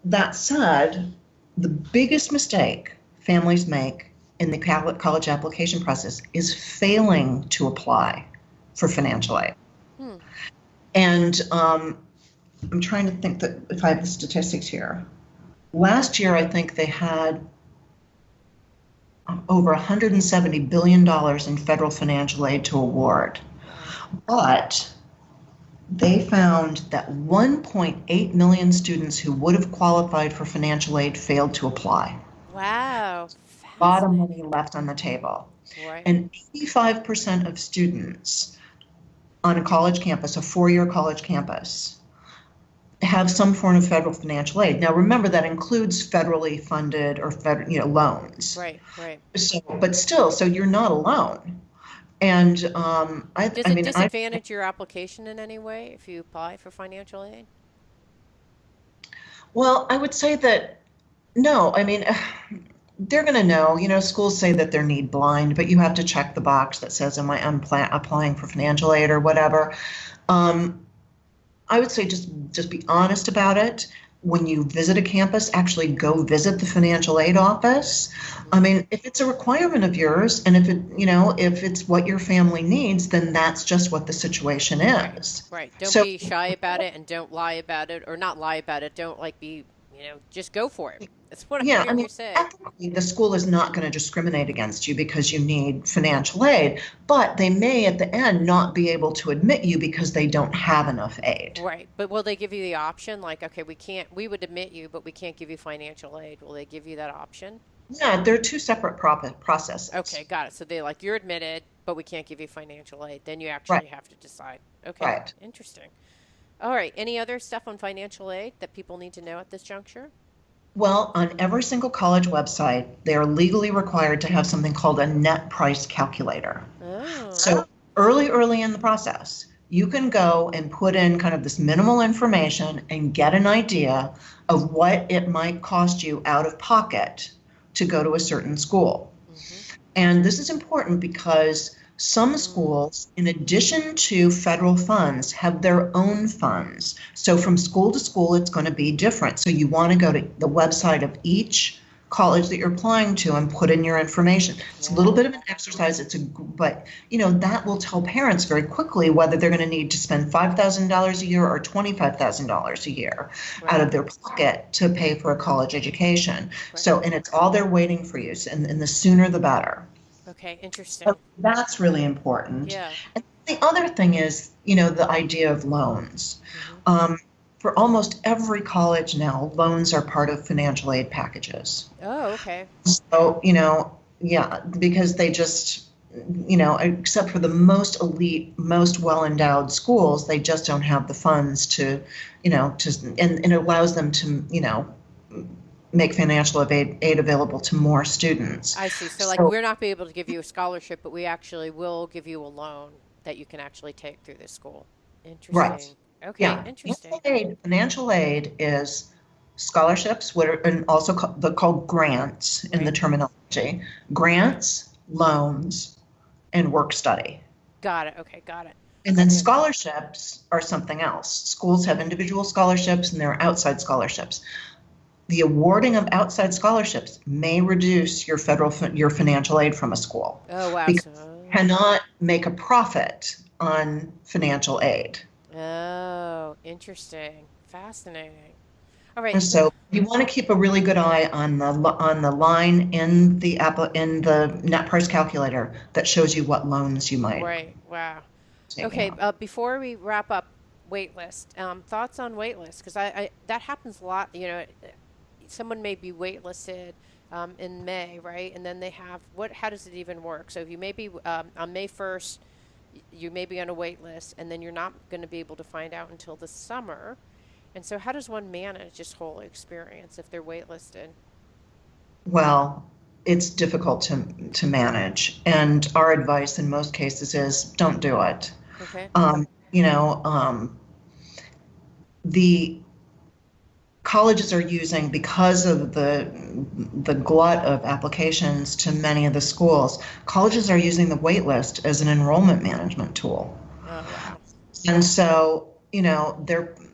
B: That said, the biggest mistake families make in the college application process is failing to apply for financial aid. And I'm trying to think that if I have the statistics here. Last year, I think they had over $170 billion in federal financial aid to award. But they found that 1.8 million students who would have qualified for financial aid failed to apply.
A: Wow.
B: A lot of money left on the table. And 85% of students on a college campus, a four-year college campus, have some form of federal financial aid. Now, remember that includes federally funded or loans.
A: Right.
B: So, but still, so you're not alone. And
A: does it disadvantage your application in any way if you apply for financial aid?
B: Well, I would say that no. I mean, they're going to know. Schools say that they're need blind, but you have to check the box that says, "Am I applying for financial aid or whatever?" I would say just be honest about it. When you visit a campus, actually go visit the financial aid office. I mean, if it's a requirement of yours, and if it's what your family needs, then that's just what the situation is.
A: Right. Don't be shy about it, and don't lie about it, or not lie about it. Don't just go for it. That's what I'm hearing you say.
B: Ethically, the school is not going to discriminate against you because you need financial aid, but they may at the end not be able to admit you because they don't have enough aid.
A: Right. But will they give you the option? Like, okay, we would admit you, but we can't give you financial aid. Will they give you that option?
B: Yeah, they're two separate processes.
A: Okay, got it. So they're like, you're admitted, but we can't give you financial aid. Then you actually have to decide. Okay.
B: Right.
A: Interesting. All right. Any other stuff on financial aid that people need to know at this juncture?
B: Well, on every single college website, they are legally required to have something called a net price calculator. So early in the process, you can go and put in kind of this minimal information and get an idea of what it might cost you out of pocket to go to a certain school.
A: Mm-hmm.
B: And this is important because some schools, in addition to federal funds, have their own funds. So from school to school, it's going to be different. So you want to go to the website of each college that you're applying to and put in your information. It's a little bit of an exercise. But that will tell parents very quickly whether they're going to need to spend $5,000 a year or $25,000 a year out of their pocket to pay for a college education. So, and it's all there waiting for you. And the sooner the better.
A: Okay, interesting.
B: So that's really important.
A: Yeah.
B: And the other thing is, the idea of loans.
A: Mm-hmm.
B: For almost every college now, loans are part of financial aid packages.
A: Oh, okay.
B: So, because they just, except for the most elite, most well-endowed schools, they just don't have the funds to, and it allows them to, make financial aid available to more students.
A: I see. So, like, we're not be able to give you a scholarship, but we actually will give you a loan that you can actually take through this school. Interesting.
B: Right.
A: Okay,
B: Yeah.
A: interesting.
B: Financial aid is scholarships, and also they're called grants in the terminology. Grants, loans, and work study.
A: Got it. Okay, got it.
B: And then scholarships are something else. Schools have individual scholarships and there are outside scholarships. The awarding of outside scholarships may reduce your financial aid from a school.
A: Oh, wow.
B: Because you cannot make a profit on financial aid.
A: Oh, interesting. Fascinating. All right.
B: So you want to keep a really good eye on the line in the net price calculator that shows you what loans you might.
A: Right. Wow.
B: Okay.
A: Before we wrap up, waitlist. Thoughts on waitlist? Because I that happens a lot. Someone may be waitlisted in May, right? And then they have how does it even work? So if you may be on May 1st, you may be on a wait list, and then you're not going to be able to find out until the summer. And so how does one manage this whole experience if they're waitlisted?
B: Well, it's difficult to manage. And our advice in most cases is don't do it.
A: Okay.
B: The colleges are using, because of the glut of applications to many of the schools, colleges are using the wait list as an enrollment management tool.
A: Oh, wow.
B: And so,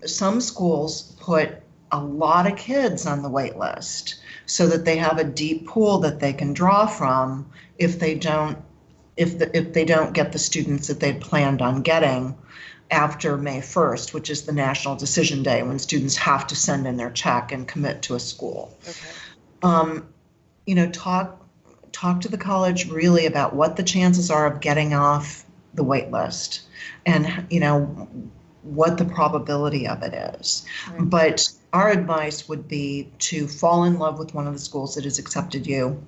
B: some schools put a lot of kids on the wait list so that they have a deep pool that they can draw from if they don't get the students that they'd planned on getting after May 1st, which is the national decision day when students have to send in their check and commit to a school.
A: Okay.
B: Talk to the college really about what the chances are of getting off the wait list and, what the probability of it is.
A: Right.
B: But our advice would be to fall in love with one of the schools that has accepted you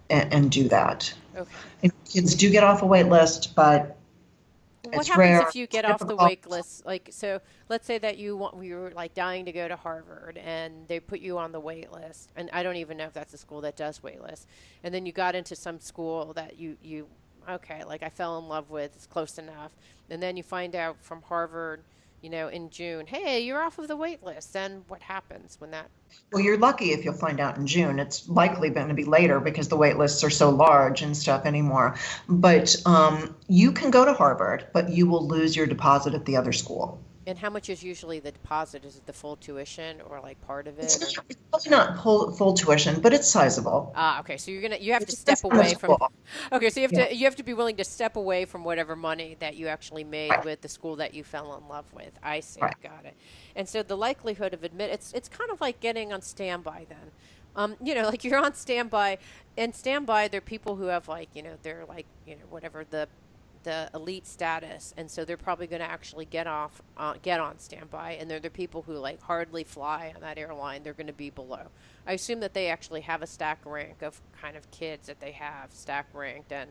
B: and do that.
A: Okay.
B: Kids do get off a wait list, but
A: what
B: it's rare.
A: happens if you get off the wait list? Like, so let's say that you were like dying to go to Harvard and they put you on the wait list. And I don't even know if that's a school that does wait lists. And then you got into some school that you like I fell in love with, it's close enough. And then you find out from Harvard, in June, hey, you're off of the wait list. Then what happens when that?
B: Well, you're lucky if you'll find out in June. It's likely going to be later because the wait lists are so large and stuff anymore. But you can go to Harvard, but you will lose your deposit at the other school.
A: And how much is usually the deposit? Is it the full tuition or like part of it?
B: It's probably not full tuition, but it's sizable.
A: Okay. So you have to step away from. Okay, so you have to be willing to step away from whatever money that you actually made with the school that you fell in love with. I see.
B: Right.
A: Got it. And so the likelihood of it's kind of like getting on standby then. Like you're on standby, and standby there are people who have they're whatever the elite status, and so they're probably going to actually get on standby, and they're the people who like hardly fly on that airline. They're going to be below. I assume that they actually have a stack rank of kind of kids that they have stack ranked, and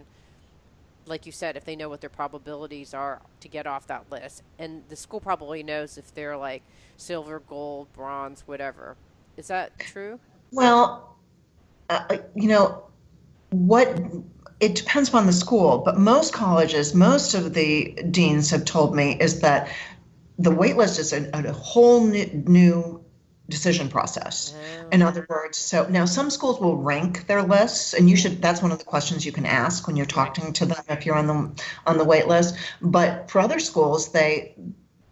A: like you said, if they know what their probabilities are to get off that list, and the school probably knows if they're like silver, gold, bronze, whatever. Is that true?
B: Well, what it depends upon the school, but most colleges, most of the deans have told me is that the wait list is a whole new decision process. In
A: Oh,
B: other words, so now some schools will rank their lists, and you should, that's one of the questions you can ask when you're
A: right.
B: talking to them if you're on the wait list. But for other schools, they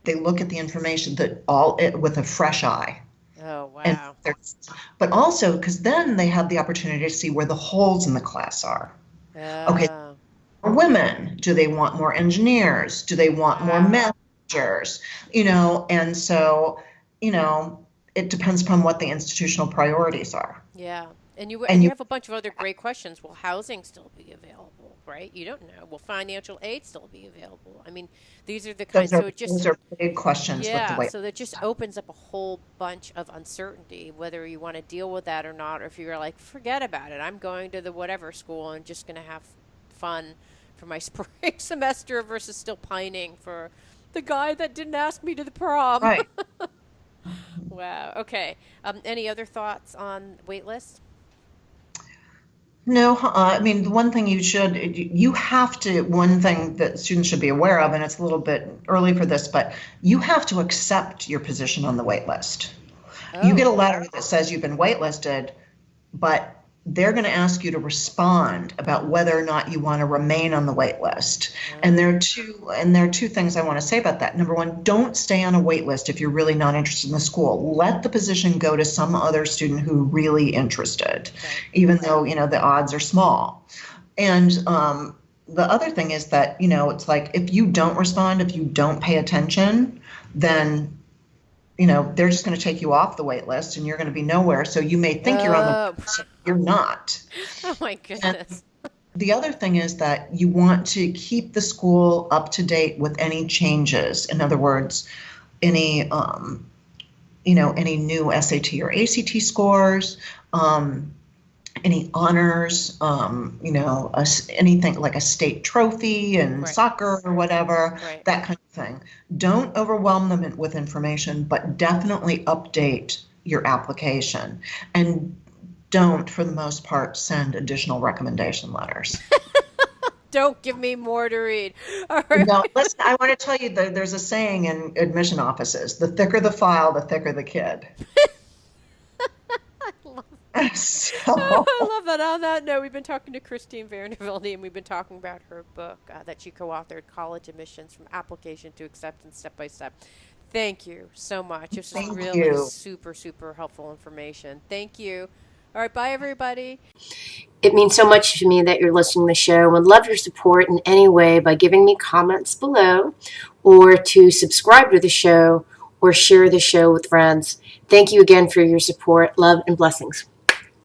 B: look at the information that all it with a fresh eye.
A: Oh,
B: And
A: wow.
B: but also because then they have the opportunity to see where the holes in the class are. Okay,
A: Oh,
B: women, do they want more engineers? Do they want more
A: wow.
B: managers? And so, you know, it depends upon what the institutional priorities are.
A: Yeah. And
B: And
A: you
B: you
A: have a bunch of other great questions. Will housing still be available, right? You don't know. Will financial aid still be available? I mean, these are the
B: those
A: kinds,
B: are
A: so it just
B: those are big questions with the
A: yeah,
B: weight.
A: so that just opens up a whole bunch of uncertainty, whether you want to deal with that or not, or if you're like, forget about it. I'm going to the whatever school and just going to have fun for my spring semester versus still pining for the guy that didn't ask me to the prom.
B: Right.
A: Wow. Okay. Any other thoughts on waitlist?
B: No, I mean, the one thing you have to, one thing that students should be aware of, and it's a little bit early for this, but you have to accept your position on the wait list. You get a
A: Oh.
B: letter that says you've been waitlisted, but they're going to ask you to respond about whether or not you want to remain on the wait list. And
A: Oh.
B: there are two things I want to say about that. Number one, don't stay on a wait list if you're really not interested in the school. Let the position go to some other student who really interested,
A: Right.
B: even though, the odds are small. And the other thing is that, it's like if you don't respond, if you don't pay attention, then they're just going to take you off the wait list and you're going to be nowhere. So you may think you're on the
A: Oh.
B: wait list, you're not.
A: Oh my
B: And
A: goodness.
B: the other thing is that you want to keep the school up to date with any changes. In other words, any any new SAT or ACT scores, any honors, anything like a state trophy in
A: Right.
B: soccer or whatever,
A: Right.
B: that kind of thing. Don't overwhelm them with information, but definitely update your application. And don't, for the most part, send additional recommendation letters.
A: Don't give me more to read. All right.
B: No, listen, I want to tell you that there's a saying in admission offices, the thicker the file, the thicker the kid.
A: I love
B: So,
A: I love that. On that note, we've been talking to Christine VanDevelde, and we've been talking about her book that she co-authored, College Admissions from Application to Acceptance Step by Step. Thank you so much. This is
B: thank
A: really
B: you.
A: super, super helpful information. Thank you. All right, bye, everybody.
C: It means so much to me that you're listening to the show and love your support in any way by giving me comments below or to subscribe to the show or share the show with friends. Thank you again for your support. Love and blessings.